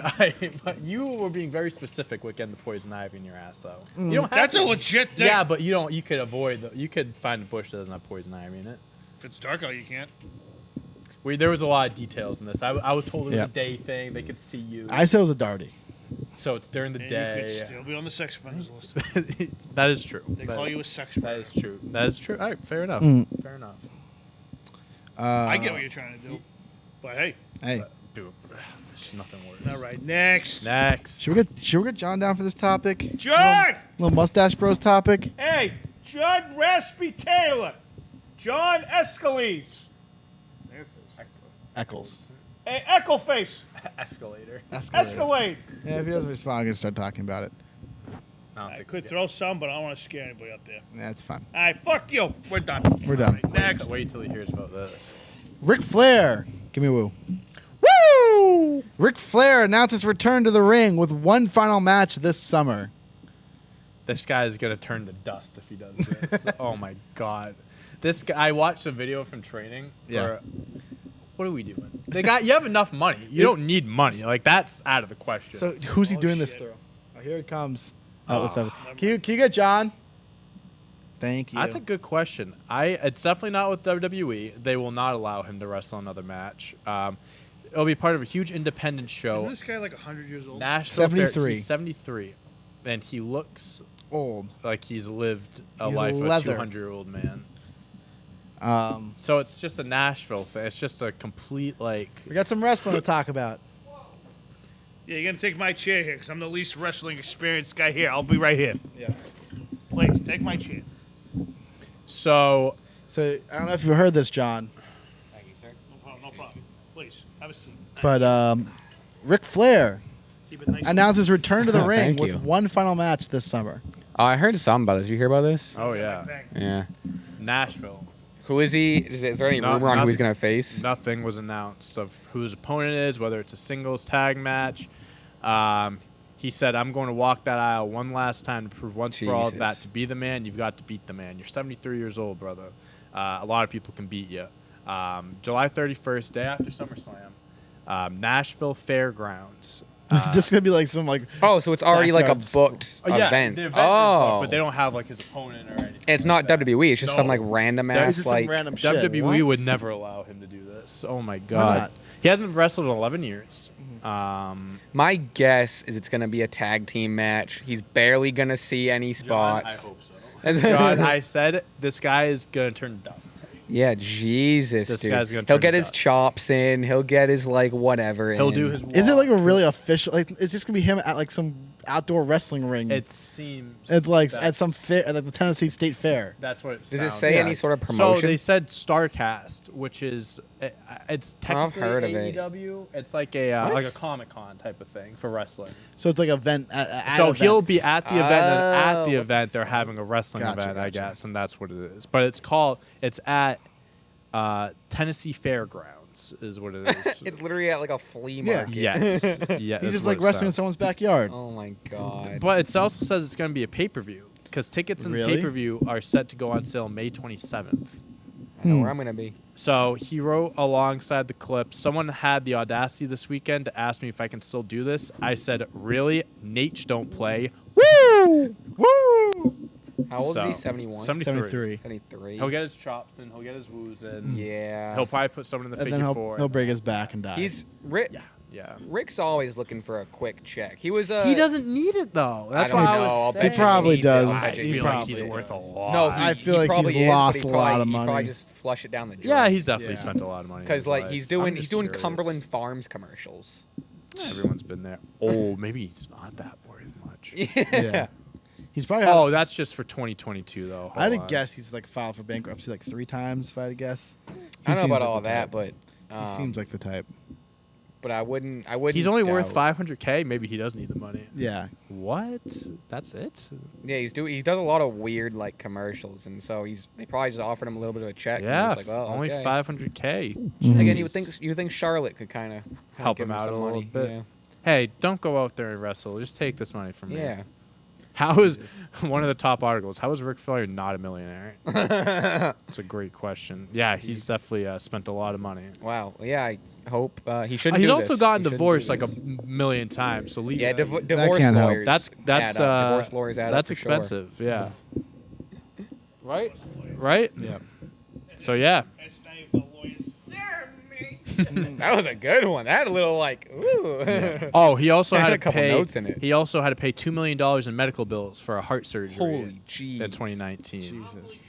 But you were being very specific with getting the poison ivy in your ass, though. You don't have That's to. a legit thing. Yeah, but you don't. You could avoid. You could find a bush that doesn't have poison ivy in it. If it's dark out, you can't. There was a lot of details in this. I was told it was Yeah. a day thing. They could see you. I said it was a darty. So it's during the And day. you could still be on the sex offenders list. That is true. They call you a sex That offender. is true. That is true. All right, fair enough. Fair enough. I get what you're trying to do, but hey, Hey, Dude, there's nothing worse. all right, next. Next. should we get John down for this topic? John. Little mustache bros topic. Hey, John Raspy Taylor. John Escalise. There it says. Eccles. Hey, Eccleface. Escalator. Escalade. Yeah, if he doesn't respond, I'm gonna start talking about it. I don't I think could we throw some, but I don't want to scare anybody up there. Yeah, it's fine. All right, fuck you. We're done. We're done. All right, next. Wait till he hears about this. Ric Flair. Give me a woo. Woo! Ric Flair announced his return to the ring with one final match this summer. This guy's gonna turn to dust if he does this. Oh my god. This guy. I watched a video from training. Yeah. What are we doing? You have enough money. You don't need money. Like that's out of the question. So who's he Oh, doing this shit. through? Oh, here it comes. Oh, what's up? Can you get John? Thank you. That's a good question. It's definitely not with WWE. They will not allow him to wrestle another match. It'll be part of a huge independent show. Isn't this guy like 100 years old? Nashville 73. He's 73, and he looks old. like he's lived a He's life of a leather. 200-year-old man. Um, So it's just a Nashville thing. It's just a complete like. we got some wrestling to talk about. Yeah, you're going to take my chair here because I'm the least wrestling experienced guy here. I'll be right here. Yeah. Please, take my chair. So So I don't know if you heard this, John, Thank you, sir. No problem, no problem. Please, have a seat. but Ric Flair Keep it nice. announced his return to the ring Thank with you. one final match this summer. Oh, I heard something about this. Did you hear about this? oh yeah, Bang. Yeah. Nashville. Who is he? Is there any No- rumor on who he's nothing. going to face? Nothing was announced of who his opponent is, whether it's a singles tag match. He said, "I'm going to walk that aisle one last time to prove once for all that Jesus. to be the man, you've got to beat the man. You're 73 years old, brother. A lot of people can beat you." July 31st, day after SummerSlam, Nashville Fairgrounds. It's just gonna be like some like. Oh, so it's already like a backyard booked Yeah, event. the event is Oh, booked, but they don't have like his opponent or anything. it's not WWE. It's just some No. like random That ass It's just some like. random shit. WWE What? would never allow him to do this. Oh my not? god. He hasn't wrestled in 11 years. My guess is it's gonna be a tag team match. He's barely gonna see any spots. I hope so. God, I said this guy is gonna turn dust. Yeah, Jesus, This dude. guy's gonna He'll turn get his dust. chops in. He'll get his like whatever. He'll in. do his. Is it like a walk. really official? Like, it's just gonna be him at like some outdoor wrestling ring. It seems. It's like that's- at some fair, at like the Tennessee State Fair. That's what it Does it sounds say like. any sort of So promotion? they said StarCast, which is it's technically heard of it. AEW. It's like a Comic-Con type of thing for wrestling. So it's like event. At So he'll events. be at the event, and at the Oh, event they're having a wrestling Gotcha, event, I gotcha. guess, and that's what it is. But it's at Tennessee Fairgrounds, is what it is. It's literally at like a flea Yeah. market. Yes, yeah. He's that's just what like it wrestling in says. someone's backyard. Oh my god. But it also says it's going to be a pay-per-view because tickets and Really? pay-per-view are set to go on sale May 27th. I know where I'm gonna be. So he wrote alongside the clip, someone had the audacity this weekend to ask me if I can still do this. I said, really? Nates don't play. Woo! Woo! How old is he? So, 71? 73. 73. He'll get his chops in. He'll get his woos in. Yeah. He'll probably put someone in the And figure then four. he'll break his back and die. He's Rick. Yeah. Rick's always looking for a quick check. He was. He doesn't need it, though. That's I don't why know. I I'll was bet saying. He probably needs it. does. I'll I bet you feel like he's probably worth a does. lot. No, I feel he like probably he's is, but lost he a probably, lot of he probably money. just flush it down the drain. Yeah, he's definitely Yeah. spent a lot of money. in because his like life. he's I'm doing just doing curious. Cumberland Farms commercials. Everyone's been there. Oh, maybe he's not that worth much. yeah. He's probably. Oh, that's just for 2022, though. I'd Hold on. guess he's like filed for bankruptcy like 3 times. If I had to guess. I don't know seems about like all the that, type. but He seems like the type. but I wouldn't. He's only worth doubt. $500K. Maybe he does need the money. Yeah. What? That's it? Yeah, he does a lot of weird like commercials, and so they probably just offered him a little bit of a check. Yeah, and he's like, well, only okay. $500K. Again, you think Charlotte could kind of Help him out a little bit. Hey, don't go out there and wrestle. Just take this money from me. Yeah. How is one of the top articles? How is Ric Flair not a millionaire? Yeah. It's a great question. Yeah, he's definitely spent a lot of money. Wow. Yeah, I hope he shouldn't. He's do also this. gotten He shouldn't divorced do like a this. million times. So leave. Yeah, that. divorce can't help. lawyers. That's add up. Divorce lawyers add up that's for sure. expensive. Yeah. Right. Right. Yeah. So yeah. That's not even the lawyers. That was a good one. That had a little like ooh. Oh, he also Had had a to couple pay. notes in it. He also had to pay $2 million in medical bills for a heart surgery. Holy jeez. In 2019. Jesus.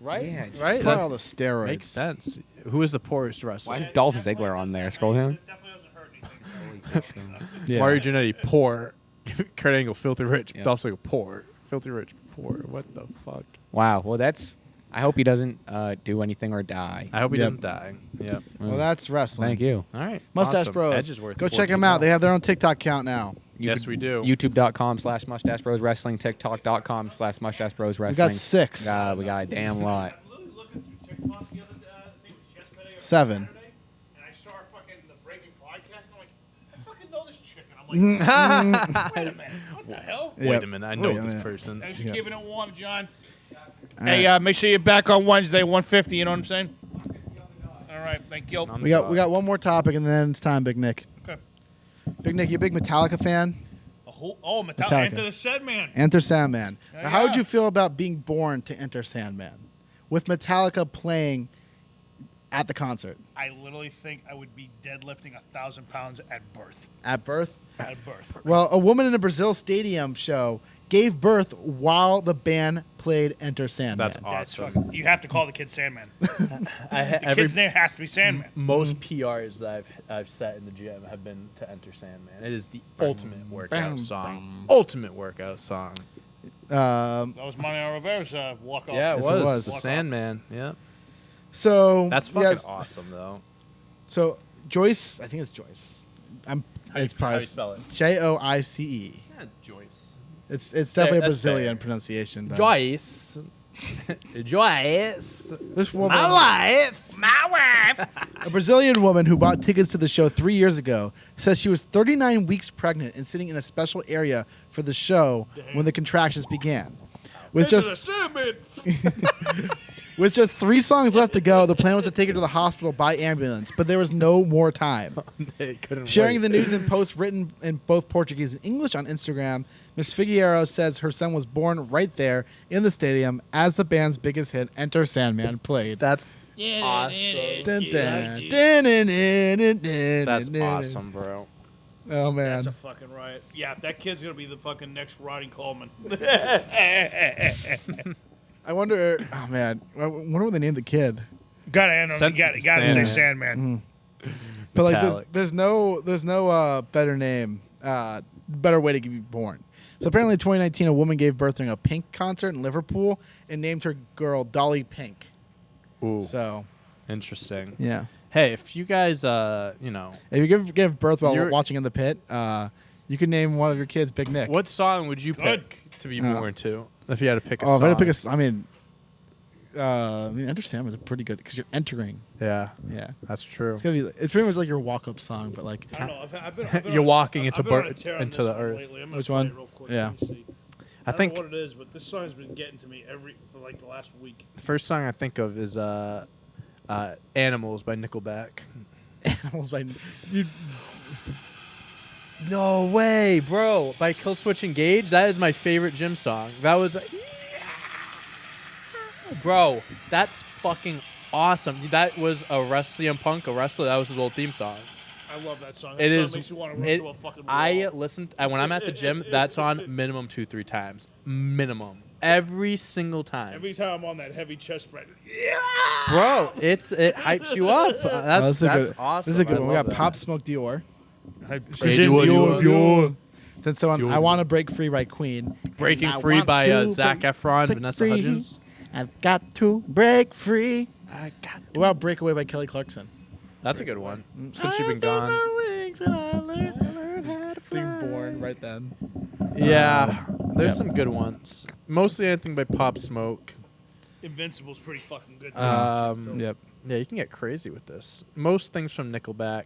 Right. Yeah, Right. Probably all That's- the steroids. Makes sense. Who is the poorest wrestler? Why is Dolph Ziggler on there? Scroll down. It definitely doesn't hurt anything. Yeah. Mario Jannetty, poor. Kurt Angle, filthy rich. Yeah. Dolph Ziggler, poor. Filthy rich, poor. What the fuck? Wow. Well, that's. I hope he doesn't do anything or die. I hope he Yep. doesn't die. Yep. Well, that's wrestling. Thank you. All right. Mustache awesome. Bros. Edge is worth Go check them out. They have their own TikTok account now. Yes, we do. YouTube.com/Mustache Bros Wrestling. TikTok.com/Mustache Bros Wrestling. We got 6. God, we got a damn lot. I'm literally looking through TikTok the other day. I think it was yesterday or 7. Saturday, and I saw fucking the Breaking podcast. And I'm like, I fucking know this chick. And I'm like, wait a minute. What the hell? Wait Yep. a minute. I know Wait a this minute. person. Thanks for Yeah. keeping it warm, John. All Hey, right. make sure you're back on Wednesday, 1:50. You know what I'm saying? All right, thank you. On we got one more topic and then it's time, Big Nick. Okay. Big Nick, you a big Metallica fan? Oh, Metallica. Metallica. Enter the Sandman. Enter Sandman. Yeah, Now, how would yeah. you feel about being born to Enter Sandman with Metallica playing at the concert? I literally think I would be deadlifting 1,000 pounds at birth. At birth? At birth. Well, a woman in a Brazil stadium show gave birth while the band played Enter Sandman. That's That's awesome. fucking, you have to call the kid Sandman. The Every, kid's name has to be Sandman. most PRs that I've set in the gym have been to Enter Sandman. It is the ultimate workout song. Ultimate workout song. Um, That was Mario Rivera's walk-off. Yeah, it Yes, it was. was. The Walk-off. Sandman. Yeah. so That's fucking yes, awesome, though. So Joyce, I think it's Joyce. It's How do probably you spell it? Joice. Yeah, Joyce. It's definitely a that's Brazilian fair. pronunciation. though. Joyce. Joyce. This woman, My wife. a Brazilian woman who bought tickets to the show 3 years ago, says she was 39 weeks pregnant and sitting in a special area for the show when the contractions began. With just with just 3 songs left to go, the plan was to take her to the hospital by ambulance, but there was no more time. They couldn't Sharing wait. the news in posts written in both Portuguese and English on Instagram, Ms. Figueroa says her son was born right there in the stadium as the band's biggest hit, Enter Sandman, played. That's That's awesome, bro. Oh, man. That's a fucking riot. Yeah, that kid's gonna be the fucking next Rodney Coleman. I wonder. Oh man, I wonder what they named the kid. Gotta say Sandman. Sandman. But like, Metallic. there's no better name, better way to be born. So apparently, in 2019, a woman gave birth during a Pink concert in Liverpool and named her girl Dolly Pink. Ooh, So interesting. yeah, Hey, if you guys, if you give birth while You're- watching in the pit, you can name one of your kids Big Nick. what song would you Good. pick to be born to? If you had to pick a Oh, song. if I had to pick a, I mean, Enter Sandman is pretty good because you're entering. Yeah, Yeah, that's true. it's gonna be. It's pretty much like your walk-up song, but like. I don't know. I've been You're on- walking I've into been on bur- a tear on into this the one earth. lately. I'm gonna Which play one? it real quick. Yeah. Let me see. I don't think know what it is, but this song's been getting to me for like the last week. the first song I think of is "Animals" by Nickelback. Animals by you. No way, bro! By Killswitch Engage. That is my favorite gym song. That was, bro. That's fucking awesome. That was a CM Punk, a wrestler. That was his old theme song. I love that song. That It song is. makes you want to run It, to a fucking I wall. listen when I'm at the gym. That's on minimum 2-3 times. Minimum every single time. Every time I'm on that heavy chest spread. Bro, it hypes you up. That's awesome. This is a good I one. We love got that. Pop Smoke Dior. Dior. Then someone, I Want to Break Free by Queen. Breaking I Free want by to Zac break Efron, Vanessa free. Hudgens. I've got to break free. What about Breakaway by Kelly Clarkson? That's a good one. Since you've been gone. Being born right then. Yeah, there's Yep. some good ones. Mostly anything by Pop Smoke. Invincible's pretty fucking good. Yep. Yeah, you can get crazy with this. Most things from Nickelback.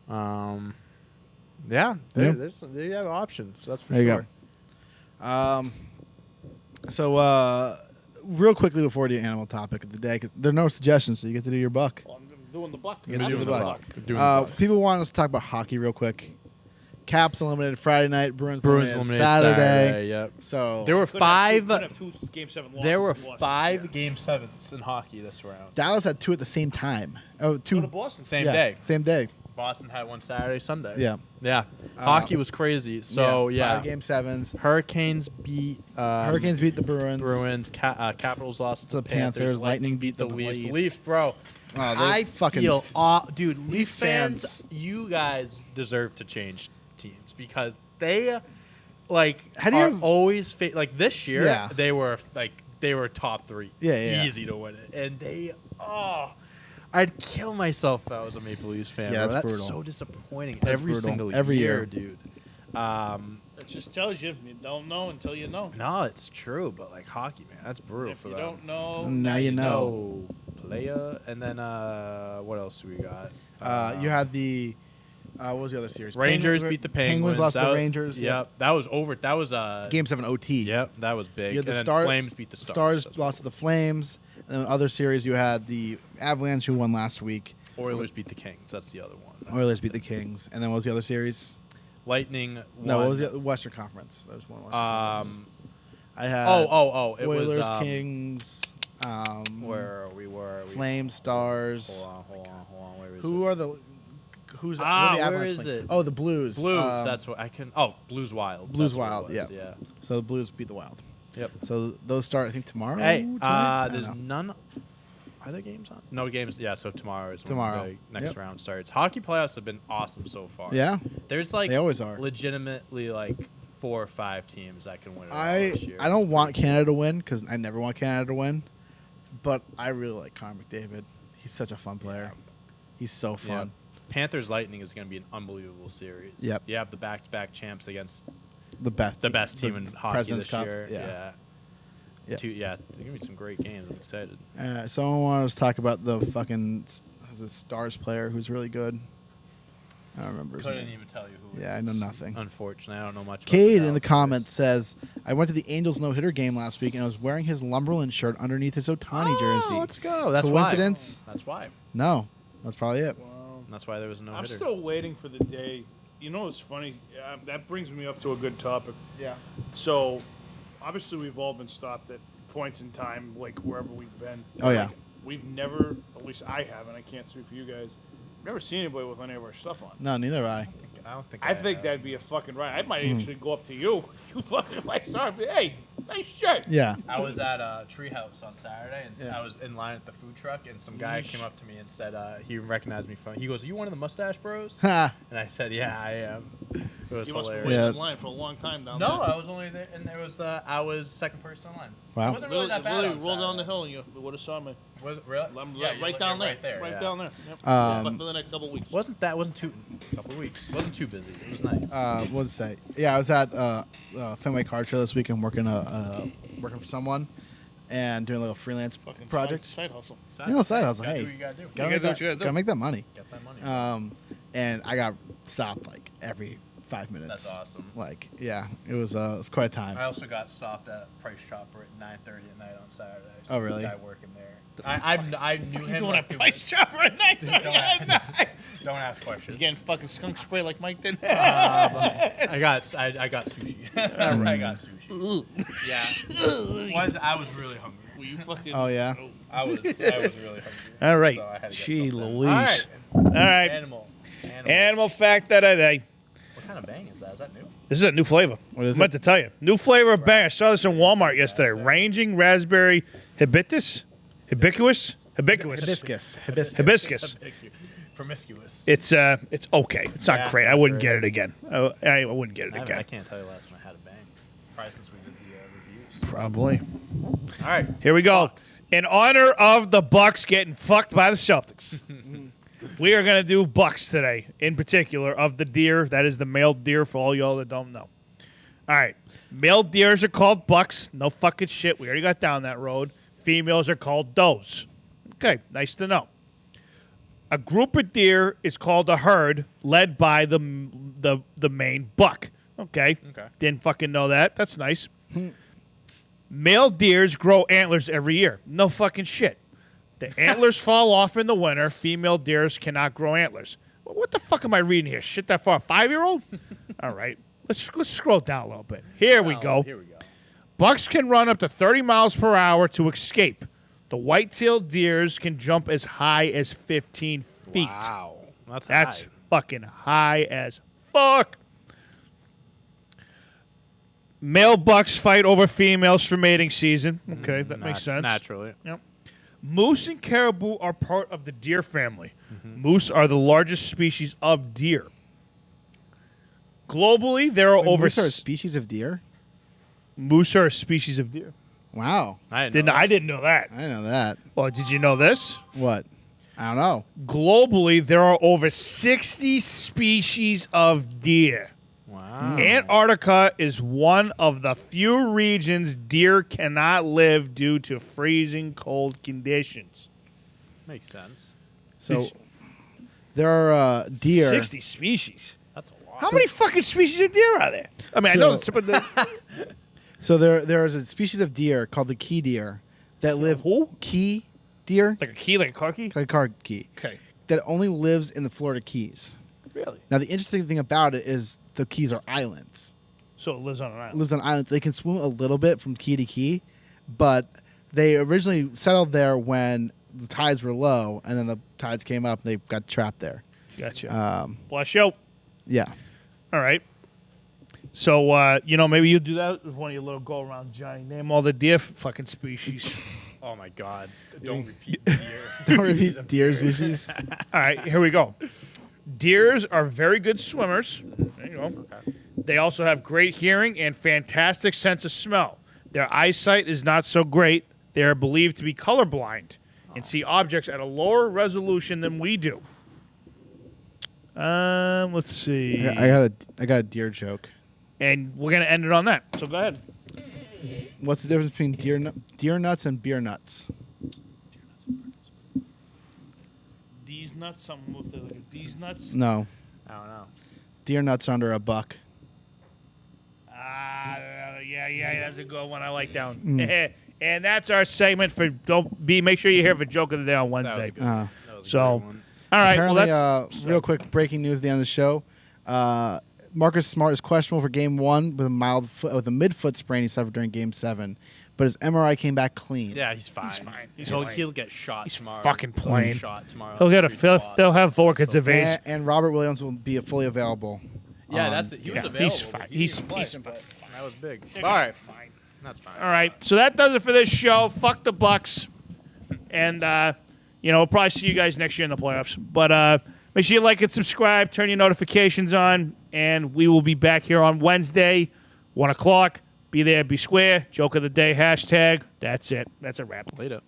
Yeah, there you have options. That's for There you sure. go. So, real quickly before the animal topic of the day, because there are no suggestions, so you get to do your buck. Well, I'm doing the buck. You're gonna do I'm the doing buck. Doing the buck. People want us to talk about hockey real quick. Caps eliminated Friday night. Bruins Bruins eliminated eliminated Saturday. Yep. So There were Couldn't five. have two Game 7 losses. There were We lost. 5 Game 7s in hockey this round. Dallas had 2 at the same time. Oh, 2 So did Boston. Same yeah, day. Same day. Boston had one Saturday, Sunday. Yeah. Yeah. Hockey was crazy. So yeah. 5 Game 7s. Hurricanes beat Hurricanes beat the Bruins. Bruins. Capitals lost to The the Panthers. Panthers. Lightning beat the Leafs. Leafs. Leafs, bro. Oh, they're I fucking feel, dude, Leaf fans, fans. you guys deserve to change teams because they, like, How do you- are always like this year. Yeah. They were top 3. Yeah. Easy to win it, and I'd kill myself if I was a Maple Leafs fan. Yeah, bro. that's That's brutal. so disappointing That's every brutal. single Every year, year. dude. It just tells you don't know until you know. No, it's true, but like hockey, man, that's brutal If for you them. don't know, Now you know. No, Playa, and then what else do we got? You had the what was the other series? Rangers beat the Penguins. lost to That the was- Rangers. Yep, that was over. That was Game 7 OT. Yep, that was big. You had the and then Star- Flames beat the Stars. Stars lost to the Flames. And then other series, you had the Avalanche, who won last week. Oilers beat the Kings. That's the other one. Oilers beat the Kings. And then what was the other series? Lightning. No, what won. was the Western Conference? There was one Western Conference. I had It Oilers, was Kings, where we were. Flames, Stars. Hold on. Where is Who it? are the who's who Ah, are the where Avalanche is playing? it? Oh, the Blues. Blues. That's what I can. Oh, Blues Wild. Blues That's what it Wild, was, yeah. Yeah. So the Blues beat the Wild. Yep. So those start I think tomorrow. Hey, tonight? I don't there's know. none. Are there games on? No games. Yeah, so tomorrow is when Tomorrow. the next Yep. round starts. Hockey playoffs have been awesome so far. Yeah. There's like They always are. legitimately like 4 or 5 teams that can win it all this year. I don't want Canada to win because I never want Canada to win, but I really like Connor McDavid. He's such a fun player. He's so Yeah. fun. Panthers Lightning is going to be an unbelievable series. Yep. You have the back-to-back champs against The best team in hockey President's this Cup. year. Yeah. Yeah. Yeah. There's going to be some great games. I'm excited. Someone wanted us to talk about the fucking the Stars player who's really good. I don't remember his Couldn't name. even tell you who. Yeah, it I know is. nothing. Unfortunately, I don't know much. About Cade in Dallas the Stars. comments says, I went to the Angels no-hitter game last week, and I was wearing his Lumberland shirt underneath his Otani jersey. Let's go. That's Coincidence? Why. That's why. No, that's probably it. That's why there was no I'm hitter. still waiting for the day. You know what's funny? That brings me up to a good topic. Yeah. So, obviously, we've all been stopped at points in time, like wherever we've been. Oh, yeah. Like, we've never, at least I haven't, I can't speak for you guys, never seen anybody with any of our stuff on. No, neither have I. I don't think. I think that'd be a fucking right. I might actually go up to you. You fucking like, sorry, but hey, nice shirt. Yeah. I was at Treehouse on Saturday, and I was in line at the food truck, and some guy came up to me and said he recognized me from. He goes, "Are you one of the Mustache Bros?" Ha. And I said, "Yeah, I am." It was You must have hilarious. waited Yeah. in line for a long time down No, there. I was only there, and there was I was second person in line. Wow. It wasn't really that bad. Roll down the hill and you would have saw me. Was it really? Yeah, Right down there. Right there. Right yeah. down there. Yep. For the next couple of weeks. Wasn't too? A couple weeks. Wasn't too busy. It was nice. What to say? Yeah, I was at Fenway Car Show this weekend working working for someone and doing a little freelance Fucking project. Side hustle. Side hustle. Gotta Hey, do what you gotta do. gotta You gotta do what you gotta do. make that money. Get that money. And I got stopped like every 5 minutes. That's awesome. Like, yeah, it was quite a time. I also got stopped at Price Chopper at 9:30 at night on Saturday. Oh, really? Guy working there. I knew him. Doing like, a price chopper at night. Don't ask questions. You getting fucking skunk spray like Mike did? I got sushi. I got sushi. Yeah. I was really hungry. Were you fucking? Oh, yeah? I was really hungry. All right. So I had to get Gee something. Louise. All right. All right. Animal fact of the day. What kind of bang is that? Is that new? This is a new flavor. What is I meant it? to tell you. New flavor of bang. I saw this in Walmart yesterday. Ranging raspberry hibiscus. Hibiscus. Hibiscus. Hibiscus. Promiscuous. It's okay. It's not Yeah, great. I not wouldn't great. get it again. I wouldn't get it I again. can't tell you last time I had a bang. Probably since we did the reviews. Probably. All right. Here we go. Bucks. In honor of the Bucks getting fucked by the Celtics, we are going to do Bucks today, in particular of the deer. That is the male deer for all y'all that don't know. All right. Male deers are called bucks. No fucking shit. We already got down that road. Females are called does. Okay. Nice to know. A group of deer is called a herd, led by the main buck. Okay. Didn't fucking know that. That's nice. Male deers grow antlers every year. No fucking shit. The antlers fall off in the winter. Female deers cannot grow antlers. What the fuck am I reading here? Shit that for a 5-year-old? All right. Let's scroll down a little bit. Here we go. Here we go. Bucks can run up to 30 miles per hour to escape. The white-tailed deers can jump as high as 15 feet. Wow. That's high. fucking high as fuck. Male bucks fight over females for mating season. Okay, that makes sense. Naturally. Yep. Moose and caribou are part of the deer family. Moose are the largest species of deer. Globally, there are over Moose are a species of deer? moose are a species of deer. Wow. I didn't know I didn't know that. I didn't know that. Well, did you know this? What? I don't know. Globally, there are over 60 species of deer. Wow. Antarctica is one of the few regions deer cannot live due to freezing cold conditions. Makes sense. So there are deer. 60 species. That's a lot. How many fucking species of deer are there? I mean, I know So- but the So there is a species of deer called the key deer that live. Who? Key deer, like a key, like a car key. like a car key, Okay. that only lives in the Florida Keys. Really? Now the interesting thing about it is the Keys are islands. So it lives on an It island. lives on islands. They can swim a little bit from key to key, but they originally settled there when the tides were low, and then the tides came up and they got trapped there. Gotcha. Bless you. Yeah. All right. So, maybe you do that with one of your little go-around, Johnny. Name all the deer fucking species. Oh my God! Don't repeat deer. Don't repeat deer species. All right, here we go. Deers are very good swimmers. There you go. They also have great hearing and fantastic sense of smell. Their eyesight is not so great. They are believed to be colorblind and see objects at a lower resolution than we do. Let's see. I got a deer joke. And we're going to end it on that. So go ahead. What's the difference between deer nuts and beer nuts? These nuts, something with the, like these nuts. No. I don't know. Deer nuts are under $1. Yeah, yeah, that's a good one. I like that one. And that's our segment for make sure you're here for Joke of the Day on Wednesday. That was a good one. That was a So, great one. all right. Apparently, Well, that's real quick breaking news at the end of the show. Marcus Smart is questionable for Game 1 with a midfoot sprain he suffered during Game 7, but his MRI came back clean. Yeah, he's fine. He'll get shot tomorrow. fucking playing. Shot tomorrow. He'll get they'll have Vorkits of age. And Robert Williams will be fully available. Yeah, that's it. He was available. He's fine. He's fine. That was big. All right. Fine. That's fine. All right. So that does it for this show. Fuck the Bucks. And, we'll probably see you guys next year in the playoffs. But make sure you like and subscribe. Turn your notifications on. And we will be back here on Wednesday, 1 o'clock. Be there, be square. Joke of the day, hashtag. That's it. That's a wrap. Later.